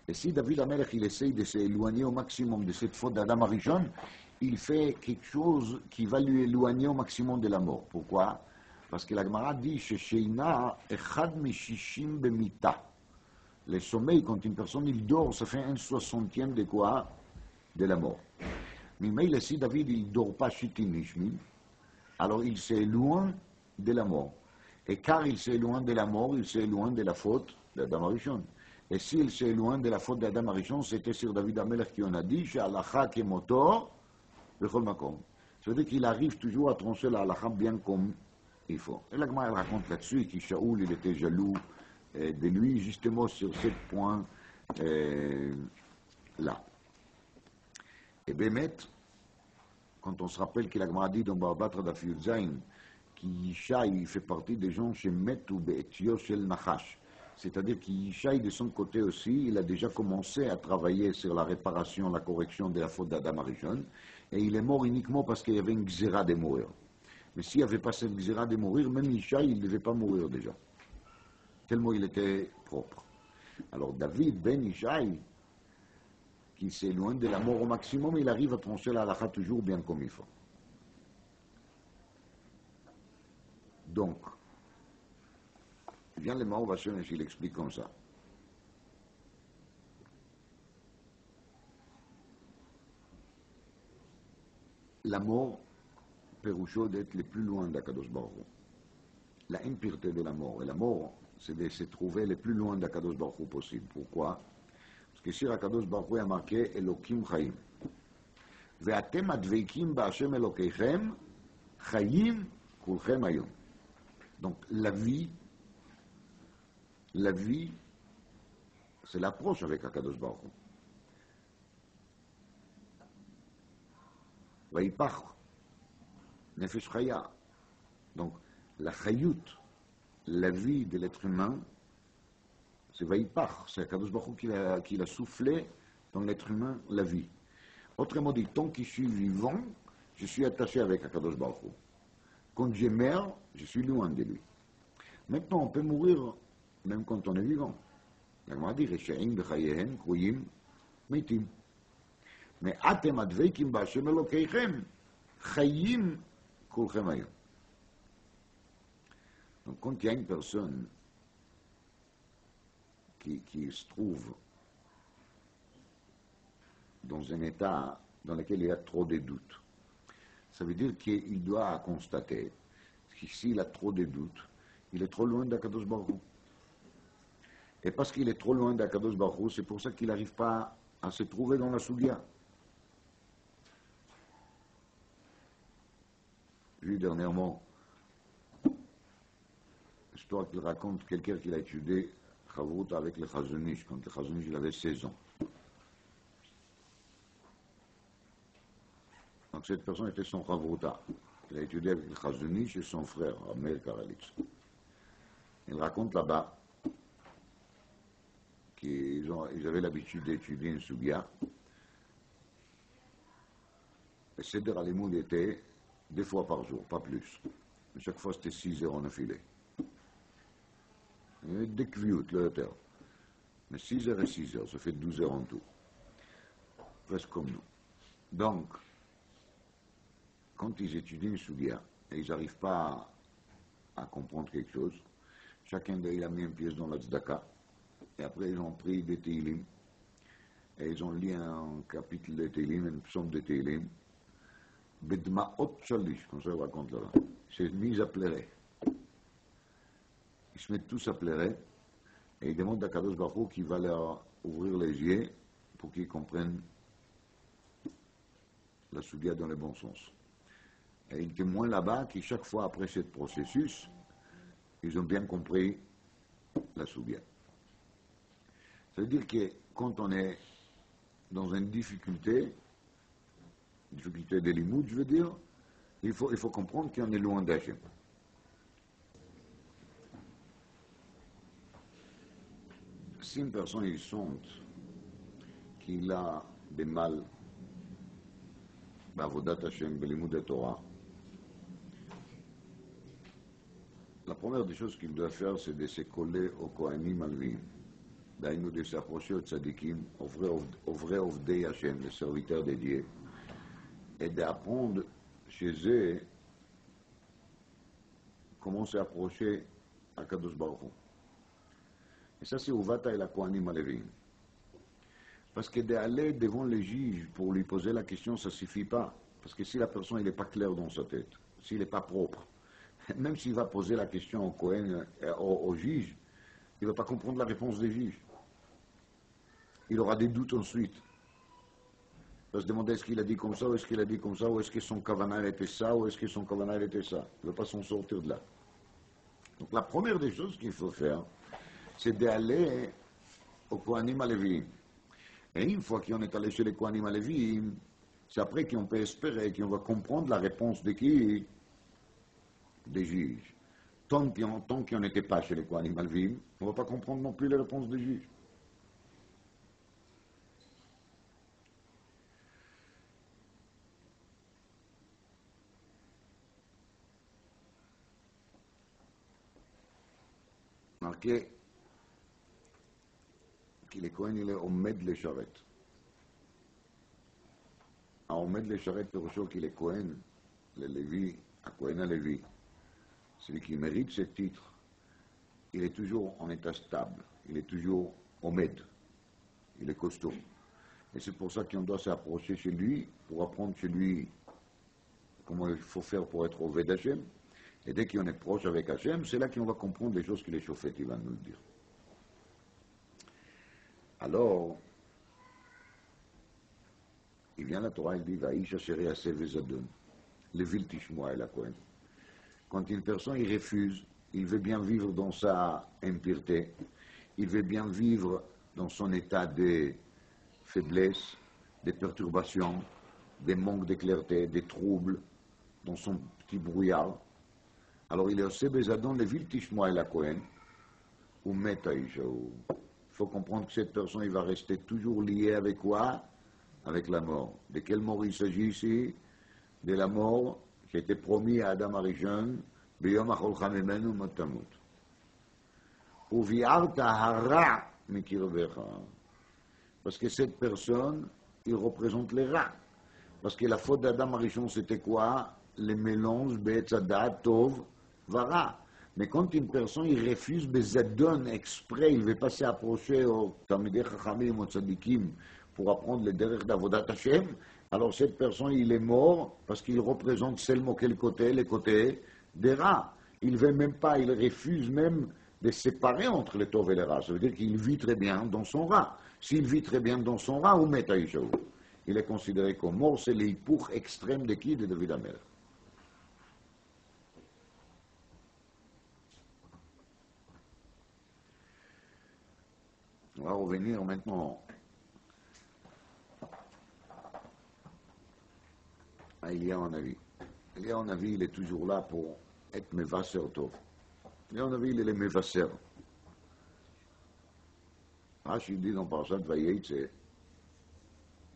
Et si David Amelech, il essaye de s'éloigner au maximum de cette faute d'Adam Arishon, il fait quelque chose qui va lui éloigner au maximum de la mort. Pourquoi? Parce que la Gemara dit chez Sheina, Echad Mishishim Bemita. Le sommeil, quand une personne il dort, ça fait 1/60 de quoi? De la mort. Mais si David il ne dort pas Shitim Nishmin, alors il s'éloigne de la mort. Et car il s'éloigne de la mort, il s'éloigne de la faute d'Adam Arishon. Et s'il s'éloigne de la faute d'Adam Arishon, c'était sur David Amelech qui en a dit, chez Allaha Kemotor, Bechol Makom. Ça veut dire qu'il arrive toujours à trancher la halakha bien comme il faut. Et la Gemara raconte là-dessus que Shaoul il était jaloux de lui, justement sur ce point là. Et Bémet, quand on se rappelle que la Gemara dit dans Barbatra d'Afiyud Zain, qu'Yishai fait partie des gens chez Metou Be'etio Shel Nachash. C'est-à-dire qu'Yishai, de son côté aussi, il a déjà commencé à travailler sur la réparation, la correction de la faute d'Adam Arishon, et il est mort uniquement parce qu'il y avait une xéra de mourir. Mais s'il n'y avait pas cette xéra de mourir, même Yishai, il ne devait pas mourir déjà. Tellement il était propre. Alors David ben Yishai, qui s'éloigne de la mort au maximum, il arrive à trancher la halakha toujours bien comme il faut. Donc, vient le Maor Vachon et il explique comme ça. La mort, Péroucho, d'être le plus loin d'Akadosh Baruch Hu. La impureté de la mort. Et la mort, c'est de se trouver le plus loin d'Akadosh Baruch Hu possible. Pourquoi? Parce que sur Akadosh Baruch Hu a marqué Elokim Chaim. Ve'atem adveikim ba'Hashem Elokeichem Chaim kulchem hayom. Donc la vie, c'est l'approche avec Akadosh Baruch Hu. Vaïpach, Nefesh Chaya. Donc la Chayut, la vie de l'être humain, c'est Vaïpach, c'est Akadosh Baruch Hu qui l'a soufflé dans l'être humain la vie. Autrement dit, tant que je suis vivant, je suis attaché avec Akadosh Baruch Hu. Quand je meurs, je suis loin de lui. Maintenant, on peut mourir même quand on est vivant. La Gemara dit, Reshaim b'chayehem kruyim meitim. Mais atem adveikim b'Hashem Elokeichem chayim kulchem hayom. Donc, quand il y a une personne qui se trouve dans un état dans lequel il y a trop de doutes, ça veut dire qu'il doit constater que s'il a trop de doutes, il est trop loin d'Akadosh Baruch Hu. Et parce qu'il est trop loin d'Akadosh Baruch Hu, c'est pour ça qu'il n'arrive pas à se trouver dans la Sougia. J'ai vu dernièrement l'histoire qu'il raconte quelqu'un qui a étudié Chavrut avec le Chazon Ish, quand le Chazon Ish avait 16 ans. Donc cette personne était son Chavruta. Il a étudié avec le Chazon Ish et son frère, Amel Karalitz. Il raconte là-bas qu'ils avaient l'habitude d'étudier une Sougia. Et Seder Alimoud était 2 fois par jour, pas plus. Mais chaque fois c'était 6 heures en affilée. Il y avait des kviut, le terre. Mais 6 heures et 6 heures, ça fait 12 heures en tout. Presque comme nous. Donc, quand ils étudient une Sougia et ils n'arrivent pas à comprendre quelque chose, chacun d'eux a mis une pièce dans la tzedaka, et après ils ont pris des Teilim, et ils ont lu un chapitre de Teilim, une psaume de Teilim, Bedma'ot Shalish, comme ça on raconte là-bas. C'est mis à pleurer. ils se mettent tous à pleurer et ils demandent à Kadosh Baruch Hu qui va leur ouvrir les yeux pour qu'ils comprennent la Sugia dans le bon sens. Et ils témoignent là-bas que chaque fois après ce processus, ils ont bien compris la Sugia. Ça veut dire que quand on est dans une difficulté de limoud, je veux dire, il faut comprendre qu'on est loin d'Hachem. Si une personne il sente qu'il a des mal בעבודת Hashem, בלימוד Torah, la première des choses qu'il doit faire, c'est de se coller aux Kohanim Alvim, d'aynou de s'approcher aux tzadikim, aux vrais Ovdei Hashem, les serviteurs de Dieu, et d'apprendre chez eux comment s'approcher à Kadosh Baruch Hu. Et ça, c'est Uvata et la Kohanim Alevim. Parce que d'aller devant les juges pour lui poser la question, ça ne suffit pas. Parce que si la personne n'est pas claire dans sa tête, s'il n'est pas propre, même s'il va poser la question au Kohen, au juge, il ne va pas comprendre la réponse des juges. Il aura des doutes ensuite. Il va se demander est-ce qu'il a dit comme ça, ou est-ce qu'il a dit comme ça, ou est-ce que son kavanah était ça, ou est-ce que son kavanah était ça. Il ne va pas s'en sortir de là. Donc la première des choses qu'il faut faire, c'est d'aller au Kohanim Alevim. Et une fois qu'on est allé chez les Kohanim Alevim, c'est après qu'on peut espérer qu'on va comprendre la réponse de qui? Des juges. Tant qu'on n'était pas chez les Kohanim Alevim, on ne va pas comprendre non plus les réponses des juges. Marqué que les Kohen il est Omed le Sharet. Omed le Sharet, פירושו qu'il est Kohen, le Lévi, à Kohen à Lévi. Celui qui mérite ce titre, il est toujours en état stable, il est toujours Omed, il est costaud. Et c'est pour ça qu'on doit s'approcher chez lui, pour apprendre chez lui comment il faut faire pour être Oved Hashem. Et dès qu'on est proche avec Hashem, c'est là qu'on va comprendre les choses que les Shofet il va nous le dire. Alors, il vient la Torah, il dit Vaïsh asher yaseh vezadon, levil tishmoa el haKohen. Quand une personne il refuse, il veut bien vivre dans sa impureté, il veut bien vivre dans son état de faiblesse, de perturbation, de manque de clarté, de troubles, dans son petit brouillard. Alors il est aussi bezadon levil tishmoa el haKohen, ou met aïchaou. Il faut comprendre que cette personne il va rester toujours lié avec quoi? Avec la mort. De quelle mort il s'agit ici? De la mort qui a été promis à Adam Arishon, Beyom acholcha memenu mot tamut. Uviarta hara mikirvecha. Parce que cette personne, il représente les rats. Parce que la faute d'Adam Arishon, c'était quoi? Le mélange be'etzadat tov vara. Mais quand une personne il refuse bezadon exprès, il ne veut pas s'approcher au Talmidei Chachamim, au Tzadikim, pour apprendre les derech d'Avodat Hashem, alors cette personne il est mort parce qu'il représente seulement quel côté? Les côtés des rats. Il ne veut même pas, il refuse même de séparer entre les tov et les rats. Ça veut dire qu'il vit très bien dans son rat. S'il vit très bien dans son rat, où met Aïchaou? Il est considéré comme mort, c'est l'hypour extrême de qui? De David Amelech. On va revenir maintenant à Eliyahu Hanavi. Eliyahu Hanavi, il est toujours là pour être Mevasser Tov. Eliyahu Hanavi, il est Mevasser. Rashi dit dans Parashat Vayetze,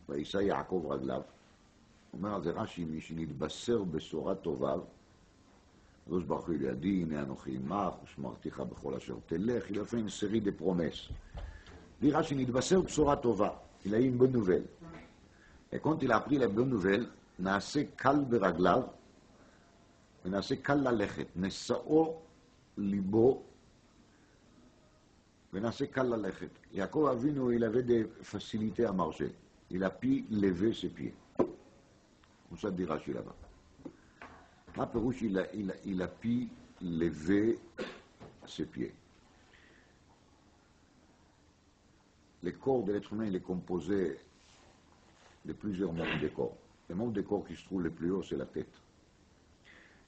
Vayisa Yaakov Raglav, הוא אומר על זה רש"י, מי שנתבשר בשורה טובה, הקדוש ברוך הוא lui a dit, הנה אנוכי עמך, ושמרתיך בכל אשר תלך, il a fait une série de promesses. Dit Rashi, נתבשר בשורה טובה, il a eu une bonne nouvelle. Et quand il a appris la bonne nouvelle, נעשה קל ברגליו, ונעשה קל ללכת, נשאו ליבו, ונעשה קל ללכת. יעקב אבינו, il avait des facilités à marcher. Il a pu lever ses pieds. Comme ça dit Rashi là-bas. Ma Pérouche, il a pu lever ses pieds. Le corps de l'être humain, il est composé de plusieurs membres des corps. Le membre des corps qui se trouve le plus haut, c'est la tête.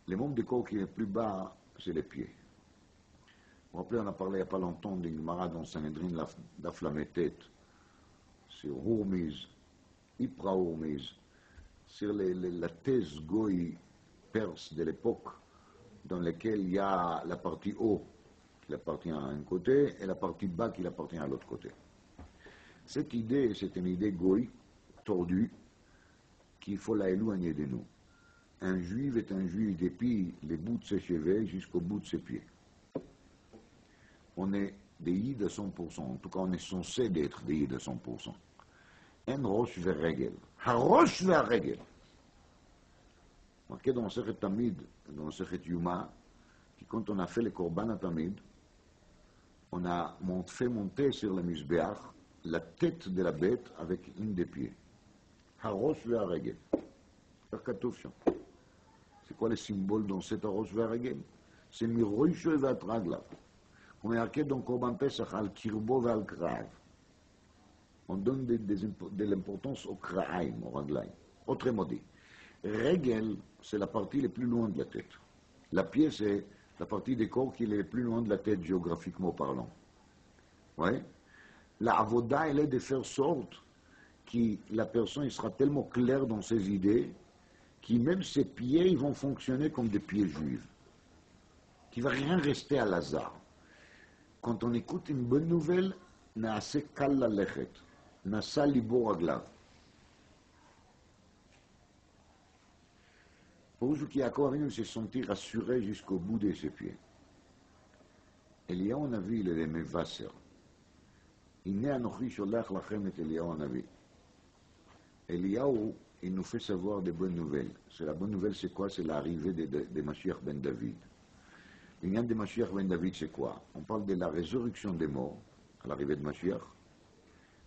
Le membre des corps qui est le plus bas, c'est les pieds. Vous vous rappelez, on a parlé il n'y a pas longtemps d'une Gemara dans Sanhedrin, d'Aflametet, sur Hourmiz, Ipra Hourmiz, sur la thèse goï perse de l'époque, dans laquelle il y a la partie haut qui appartient à un côté et la partie bas qui appartient à l'autre côté. Cette idée, c'est une idée goï, tordue, qu'il faut la éloigner de nous. Un juif est un juif depuis les bouts de ses cheveux jusqu'au bout de ses pieds. On est des yid à 100%, en tout cas on est censé d'être des yid à 100%. En rosh veregel. Harosh veregel. Marqué dans le Sechet Tamid, dans le Sechet Yuma, que quand on a fait le Korban à Tamid, on a fait monter sur le Mizbeach la tête de la bête avec une des pieds. Harosh veregel. C'est quoi le symbole dans cet Harosh veregel? C'est Miroisho et Vatragla. On est marqué dans Korban Pesach al Kirbo et al Krav. On donne de l'importance au Kraim, au Raglaim. Autrement dit, Regel, c'est la partie la plus loin de la tête. La pied, c'est la partie des corps qui est le plus loin de la tête, géographiquement parlant. Ouais. La avoda, elle est de faire sorte que la personne sera tellement claire dans ses idées, que même ses pieds ils vont fonctionner comme des pieds juifs. Qu'il ne va rien rester à l'hasard. Quand on écoute une bonne nouvelle, na'ase kal lalechet, na'asa libo raglav. Pour qui Yaakov Avinu s'est senti rassuré jusqu'au bout de ses pieds. Eliyahu Hanavi, il est le Mevasser. Hine anochi sholach lachem et Eliyahu Hanavi. Eliyahu, il nous fait savoir des bonnes nouvelles. C'est la bonne nouvelle, c'est quoi? C'est l'arrivée de Mashiach ben David. L'union de Mashiach ben David, c'est quoi? On parle de la résurrection des morts, à l'arrivée de Mashiach.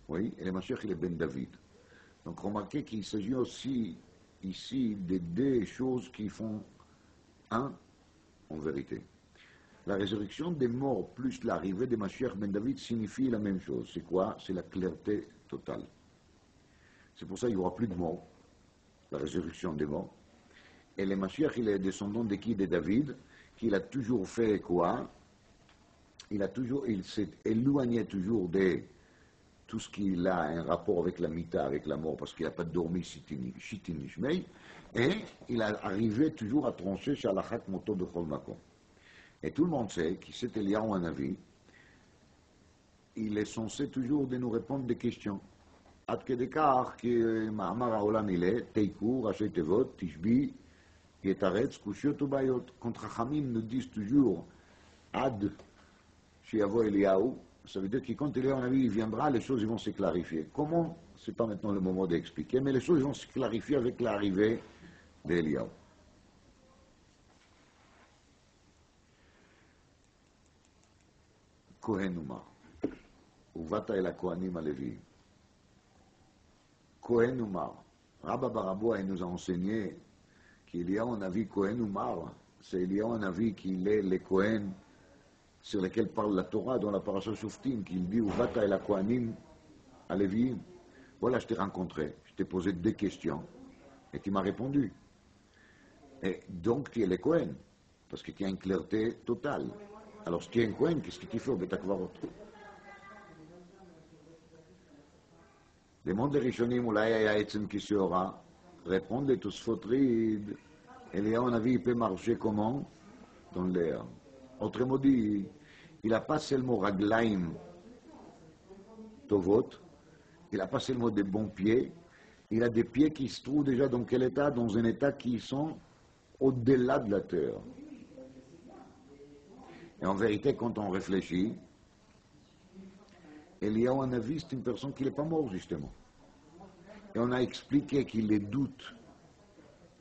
Oui, et le Mashiach, il est ben David. Donc remarquez qu'il s'agit aussi ici de deux choses qui font un en vérité. La résurrection des morts plus l'arrivée de Mashiach ben David signifie la même chose. C'est quoi? C'est la clarté totale. C'est pour ça qu'il n'y aura plus de morts, la résurrection des morts. Et le Mashiach, il est descendant de qui? De David, qu'il a toujours fait quoi? Il s'est éloigné toujours de tout ce qui a un rapport avec la mita, avec la mort, parce qu'il n'a pas dormi shitin nishmei, et il a arrivé toujours à trancher shalachat moto de chol makom. Et tout le monde sait que cet Eliyahu Hanavi, il est censé toujours de nous répondre des questions. Ad kedekar que ma'amar ha'olam il est teiku rashi tevot tishbi yetaretz kushiot ubayot. Quand Chachamim nous disent toujours ad shiavo Eliyahu, ça veut dire que quand Eliyahu Hanavi viendra, les choses vont se clarifier. Comment? C'est pas maintenant le moment d'expliquer, mais les choses vont se clarifier avec l'arrivée d'Eliyahu. Kohen Umar. Uvata el Kohanim Alevi. Kohen Umar. Rabba Baraboua nous a enseigné qu'il y a un avis Kohen Umar. C'est il y a un avis qu'il est le Kohen sur lequel parle la Torah dans la parasha Shoftim, qu'il dit Uvata el Kohanim Alevi. Voilà, je t'ai rencontré, je t'ai posé deux questions et tu m'as répondu. Et donc tu es le Kohen, parce que tu as une clarté totale. Alors si tu es un Kohen, qu'est-ce que tu fais au Bet HaKvarot? Le monde des Rishonim, אולי היה עצם כשעורה, répondent les Tosfot Rid, Eliyahu Hanavi, il peut marcher comment? Dans l'air. Autrement dit, il n'a pas seulement raglaim tovot, il n'a pas seulement des bons pieds, il a des pieds qui se trouvent déjà dans quel état? Dans un état qui sont au-delà de la terre. Et en vérité, quand on réfléchit, Eliyahu Hanavi, c'est une personne qui n'est pas morte, justement. Et on a expliqué que les doutes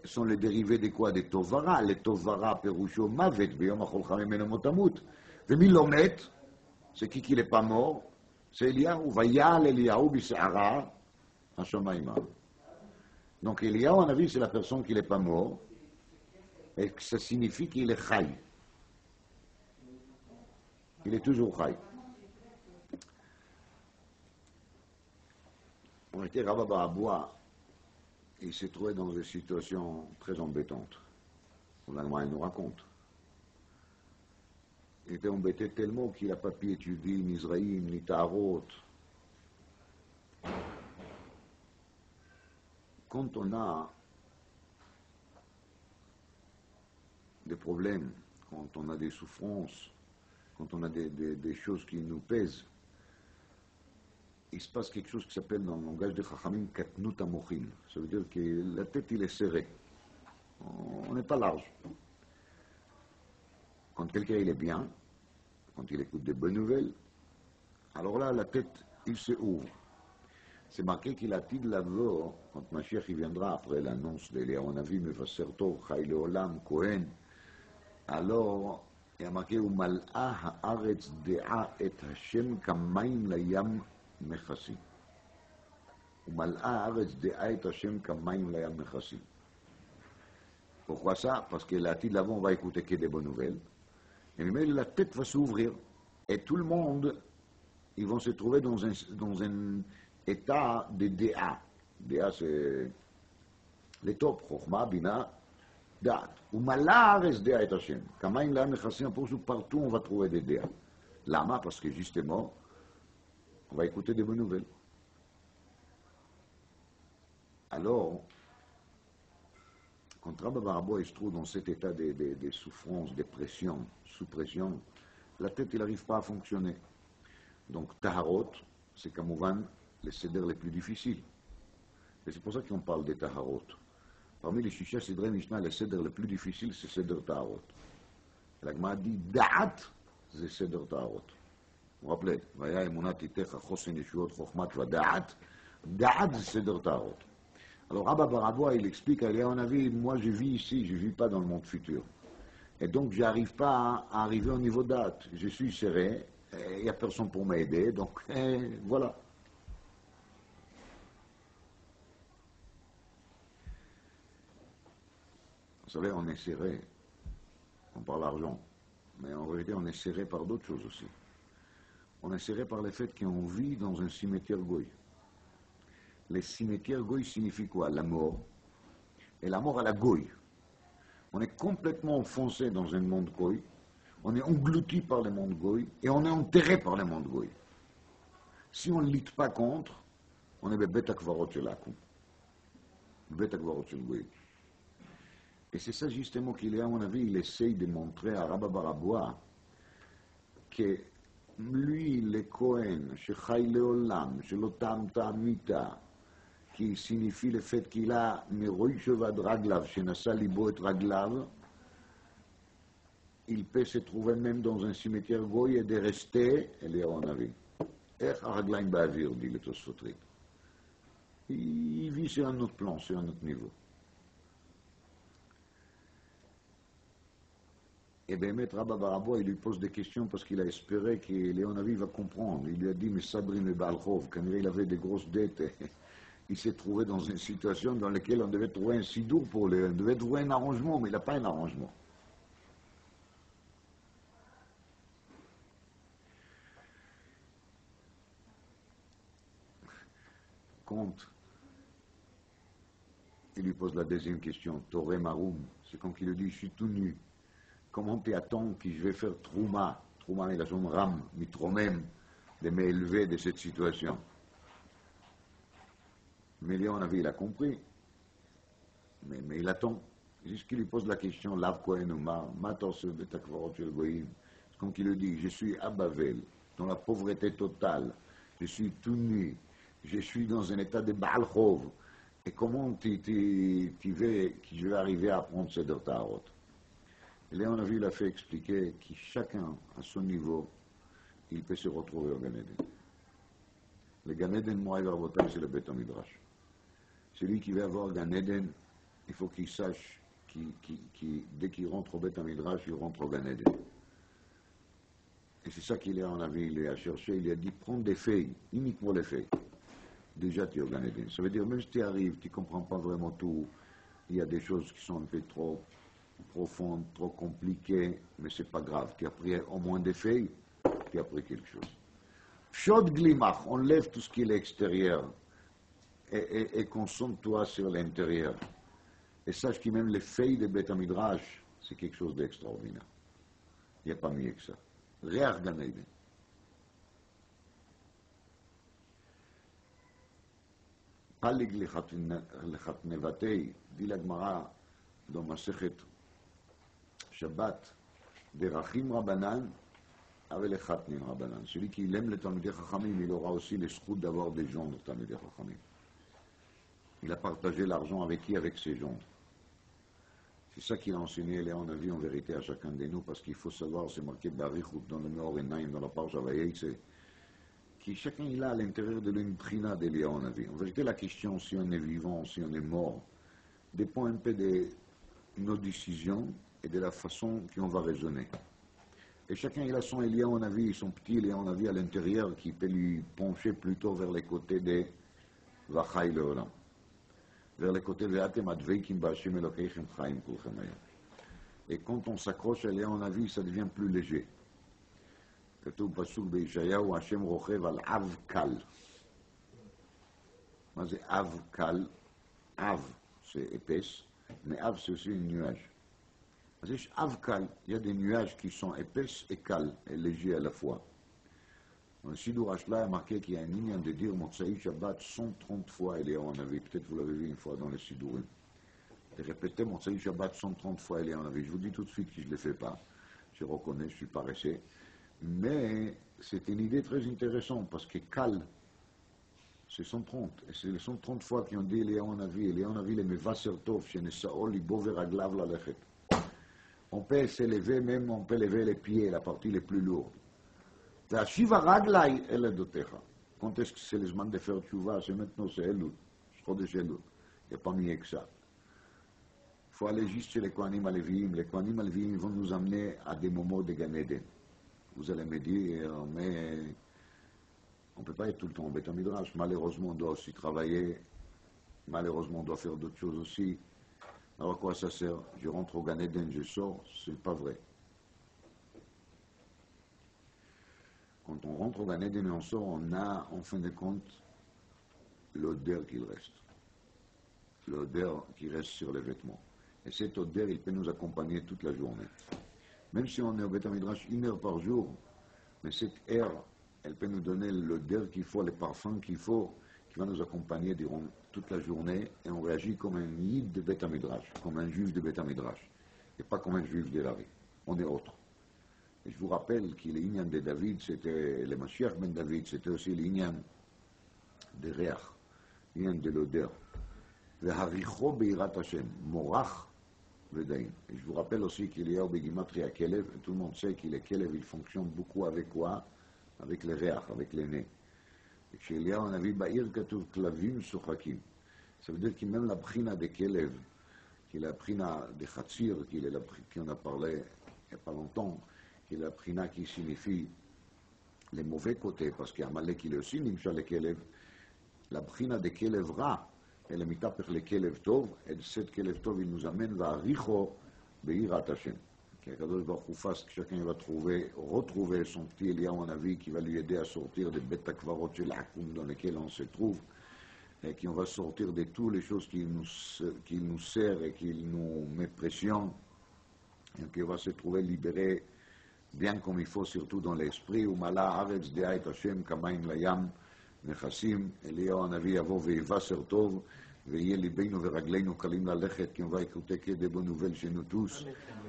sont les dérivés de quoi? Des Tovara. Les Tovara, Perusho, Mavet, Beyom Acholcha Memeno Motamut. Vemilomet, c'est qui n'est pas mort? C'est Eliyahu. Vayal Eliyahu Bise'ara, Hashomaïma. Donc Eliyahu Hanavi, c'est la personne qui n'est pas mort, et ça signifie qu'il est Chai. il est toujours chai. On était Rabba Baraboua, il s'est trouvé dans une situation très embêtante. L'Allemagne il nous raconte. Il était embêté tellement qu'il n'a pas pu étudier ni Israël, ni Tarot. Quand on a des problèmes, quand on a des souffrances, quand on a des choses qui nous pèsent, il se passe quelque chose qui s'appelle dans le langage de Chachamim Katnut Amochin. Ça veut dire que la tête il est serrée. On n'est pas large. Quand quelqu'un il est bien, quand il écoute des bonnes nouvelles, alors là la tête il se ouvre. C'est marqué qu'il a dit là-bas, quand Mashiach il viendra après l'annonce d'Eliyahu Hanavi, Mefasser Tov, Chai Leolam, Kohen, alors il y a marqué Umal'a haaretz de'a et Hashem kamayim layam mechasi. Umal'a haaretz de'a et Hashem kamayim layam mechasi. Pourquoi ça? Parce que la tête là-bas, on va écouter que des bonnes nouvelles. Et même la tête va s'ouvrir. Et tout le monde, ils vont se trouver dans un état de DA. DA, c'est les top. Chokhma, Bina, Da'at. Ou Malares DA et Hashem. Kamaim la mechassim, pour tout partout, on va trouver des DA. Lama, parce que justement, on va écouter des bonnes nouvelles. Alors, quand Rabba Baraboua se trouve dans cet état de souffrance, de pression, sous pression, la tête, il n'arrive pas à fonctionner. Donc, Taharot, c'est Kamouvan, les cédères les plus difficiles. Et c'est pour ça qu'on parle des Taharot. Parmi les Shisha, Sidrei Mishnah, les cédères les plus difficiles, c'est Cédère Taharot. La Gemara dit, Da'at, c'est Cédère Taharot. Vous vous rappelez, Vaya emunat itecha chosen yeshuot chokhmat va Da'at, Da'at, c'est Cédère Taharot. Alors, Rabba Baraboua, il explique à Eliyahu Hanavi, moi je vis ici, je ne vis pas dans le monde futur. Et donc, je n'arrive pas à arriver au niveau date. Je suis serré, il n'y a personne pour m'aider, donc voilà. Vous savez, on est serré, on parle d'argent, mais en réalité, on est serré par d'autres choses aussi. On est serré par le fait qu'on vit dans un cimetière goy. Les cimetières goy signifient quoi? La mort. Et la mort à la goy. On est complètement enfoncé dans un monde goy. On est englouti par le monde goy. Et on est enterré par le monde goy. Si on ne lutte pas contre, on est bête akvarot shel akum. Bête akvarot shel goy. Et c'est ça justement qu'il est, à mon avis, il essaye de montrer à Rabba Baraboua que lui, le Kohen, Shechai Leolam, Shelotam Ta'amita, qui signifie le fait qu'il a Miroi Shevad Raglav, Shenasa Libo et Raglav, il peut se trouver même dans un cimetière goy et de rester, Eliyahu Hanavi. Ech Araglaim Ba'avir, dit le Tosfotrit. Il vit sur un autre plan, sur un autre niveau. Et bien, Maître Rabba Baraboua, il lui pose des questions parce qu'il a espéré qu'Eliyahu Hanavi va comprendre. Il lui a dit, mais Sabrin et Balchov, quand il avait des grosses dettes, il s'est trouvé dans une situation dans laquelle on devait trouver un sidour pour lui. On devait trouver un arrangement, mais il n'a pas un arrangement. Quand il lui pose la deuxième question, Toré Maroum, c'est quand il lui dit, je suis tout nu. Comment tu attends que je vais faire Trouma? Trouma, il a son ram, mitromem, de m'élever de cette situation. Mais Léon avait, il a compris. Mais il attend. Jusqu'il lui pose la question, Lav Kohen Omar, Mator se betakvarot shel goyim. Quand il lui dit, je suis à Bavel, dans la pauvreté totale, je suis tout nu, je suis dans un état de Baal Chov. Et comment tu veux que je vais arriver à apprendre Seder Taharot? Léon il a fait expliquer que chacun, à son niveau, il peut se retrouver au Gan Eden. Le Gan Eden, moi, c'est le Beth Midrash. Celui qui veut avoir Gan Eden, il faut qu'il sache, dès qu'il rentre au Beth Midrash, il rentre au Gan Eden. Et c'est ça qu'il a cherché, il a dit, prends des feuilles, uniquement les feuilles. Déjà, tu es au Gan Eden. Ça veut dire, même si tu arrives, tu ne comprends pas vraiment tout, il y a des choses qui sont un peu trop profondes, trop compliquées, mais c'est pas grave. Tu as pris au moins des feuilles, qui a pris quelque chose. Pshot glimach, on lève tout ce qui est l'extérieur et concentre-toi sur l'intérieur. Et sache que même les feuilles de Beth Midrash, c'est quelque chose d'extraordinaire. Il n'y a pas mieux que ça. Réach Gan Eden. Palig lechatnevatei, dit la Gemara dans Masechet Shabbat, Derachim Rabbanan, avec les Chatnin Rabbanan. Celui qui aime les Talmidei Chachamim, il aura aussi les scouts d'avoir des gens de Talmidei Chachamim. Il a partagé l'argent avec qui? Avec ses gens. C'est ça qu'il a enseigné, et on a vu en vérité à chacun de nous, parce qu'il faut savoir, c'est marqué Barichut dans le Meor Enaim, dans la Parsha Vayetze, que chacun il a à l'intérieur de l'une prina d'Eliyahu Hanavi. En vérité, la question si on est vivant, si on est mort, dépend un peu de nos décisions et de la façon qu'on va raisonner. Et chacun il a son Eliyahu Hanavi, son petit Eliyahu Hanavi à l'intérieur qui peut lui pencher plutôt vers les côtés des Vachai Leolam. Vers les côtés de Atem Adveikim Ba'Hashem Elokeichem Chaim Kulchem Hayom. Et quand on s'accroche à Eliyahu Hanavi, ça devient plus léger. כתוב פסוק בישעיהו, השם רוכב על אב קל. מה זה אב קל? אב c'est épaisse, mais אב c'est aussi un nuage. אז יש אב קל, il y a des nuages qui sont épaisses et cales, et légers à la fois. Dans le Sidour Hashla, il y a marqué qu'il y a un inyan de dire Motsaï Shabbat 130 fois, Eliyahu Hanavi, peut-être vous l'avez vu une fois dans les Sidourim. De répéter Motsaï Shabbat 130 fois, Eliyahu Hanavi. Je vous dis tout de suite que je ne le fais pas. Je reconnais, je suis paresseux. Mais c'est une idée très intéressante parce que Kal, c'est 130. Et c'est les 130 fois qu'ils ont dit Eliyahu Hanavi. Eliyahu Hanavi, le Mevaser Tov, Shenesao, Libo Veraglav Lalechet. On peut s'élever même, on peut lever les pieds, la partie les plus lourde. Shiva Raglai, elle est dotecha. Quand est-ce que c'est le moment de faire tchouva? C'est maintenant, c'est Elul. Chodesh Elul. Il n'y a pas mieux que ça. Il faut aller juste chez les Kohanim Aleviim. Les Kohanim Aleviim vont nous amener à des moments de Gan Eden. Vous allez me dire, mais on ne peut pas être tout le temps en Beth Midrash. Malheureusement, on doit aussi travailler. Malheureusement, on doit faire d'autres choses aussi. Alors à quoi ça sert? Je rentre au Gan Eden, je sors. C'est pas vrai. Quand on rentre au Gan Eden et on sort, on a, en fin de compte, l'odeur qu'il reste. L'odeur qui reste sur les vêtements. Et cette odeur, il peut nous accompagner toute la journée. Même si on est au Beth Midrash 1 heure par jour, mais cette air, elle peut nous donner l'odeur qu'il faut, les parfums qu'il faut, qui va nous accompagner durant toute la journée, et on réagit comme un yid de Beth Midrash, comme un juif de Beth Midrash, et pas comme un juif de la vie. On est autre. Et je vous rappelle que l'Inyan de David, c'était le Mashiach ben David, c'était aussi l'Inyan de Réach, l'Inyan de l'odeur. Veharicho beirat Hashem, morach vedaim. Et je vous rappelle aussi qu'il y a au Begimatria Kelev, et tout le monde sait qu'il est Kelev, il fonctionne beaucoup avec quoi? Avec les Réach, avec les nez. Et chez Eliyahu Hanavi, Ba'ir Katuv Klavim Sochakim. Ça veut dire que même la prina de Kelev, qui est la prina de Chatzir, qui en a parlé il n'y a pas longtemps, qui est la prina qui signifie les mauvais côtés, parce qu'il y a Amalek qui est aussi Nimsha le Kelev, la prina de Kelev Ra, elle est mitapech le Kelev Tov, et cette Kelev Tov, il nous amène vers Richo Beirat Hashem. Qu'Akadosh Baruch Hu fasse que chacun va retrouver son petit Eliyahu Hanavi qui va lui aider à sortir des bêtes akvarot shel Akum dans lesquelles on se trouve, et qui on va sortir de toutes les choses qui nous sert et qui nous met pression, et qui va se trouver libéré bien comme il faut, surtout dans l'esprit. Umala Aretz De'ait Hashem Kamaim Layam Nechassim, Eliyahu Hanavi yavo ve'yivaser tov, ויהיה ליבנו ורגלינו קלים ללכת, כי on va écouter que des bonnes nouvelles chez nous tous,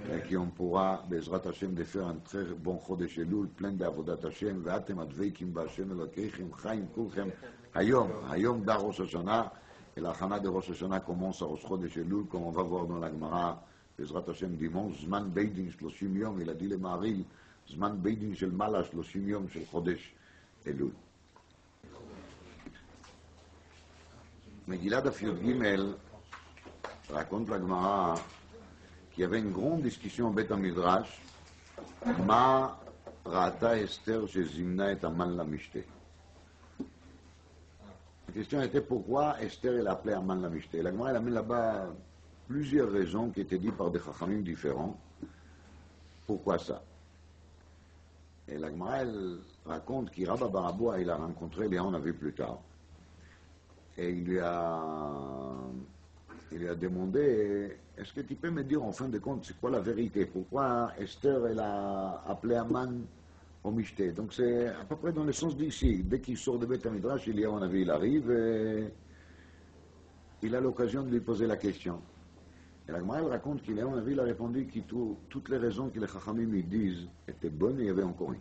et qu'on pourra, בעזרת השם, de faire un très bon חודש אלול, plein בעבודת השם, ואתם הדבקים בהשם אלוקיכם, חיים כולכם, היום דר ראש השנה, et l'achana de Rosh Hashanah commence à Rosh Chodesh Elul, comme on va voir dans la Gemara, בעזרת השם dimanche, זמן בית דין 30 יום, il a dit למעריל, זמן בית דין של מעלה 30 יום של חודש אלול. Megillah Daf Yud Gimel raconte la Gemara qu'il y avait une grande discussion au Beth Midrash. Ma ra'ata Esther shezimna et Aman la Mishte. La question était pourquoi Esther elle appelait Aman la Mishte. La Gemara elle amène là-bas plusieurs raisons qui étaient dites par des chachamim différents. Pourquoi ça? Et la Gemara, elle raconte qu'Iraba Baraboua, il a rencontré Léon Navi plus tard. Et il lui a demandé, est-ce que tu peux me dire en fin de compte, c'est quoi la vérité? Pourquoi Esther, elle a appelé Aman au Mishté? Donc c'est à peu près dans le sens d'ici. Dès qu'il sort de Beth Midrash, Léon Navi, il arrive et il a l'occasion de lui poser la question. Et la Gemara, elle raconte qu'Léon Navi, il a répondu que toutes les raisons que les Chachamim ils disent étaient bonnes et il y avait encore une.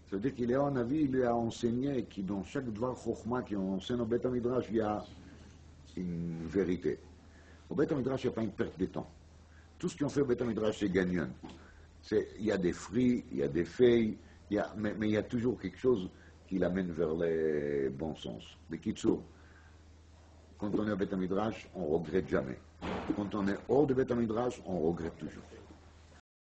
C'est-à-dire qu'Léon Navi, il lui a enseigné que dans chaque Dvar Chokhmah qu'on enseigne au Beth Midrash, il y a une vérité. Au Beth Midrash, il n'y a pas une perte de temps. Tout ce qu'on fait au Beth Midrash, c'est gagnant. Il y a des fruits, il y a des feuilles, mais il y a toujours quelque chose qui l'amène vers le bon sens. Mais Kitsour, quand on est au Beth Midrash, on ne regrette jamais. Quand on est hors de Beth Midrash, on regrette toujours.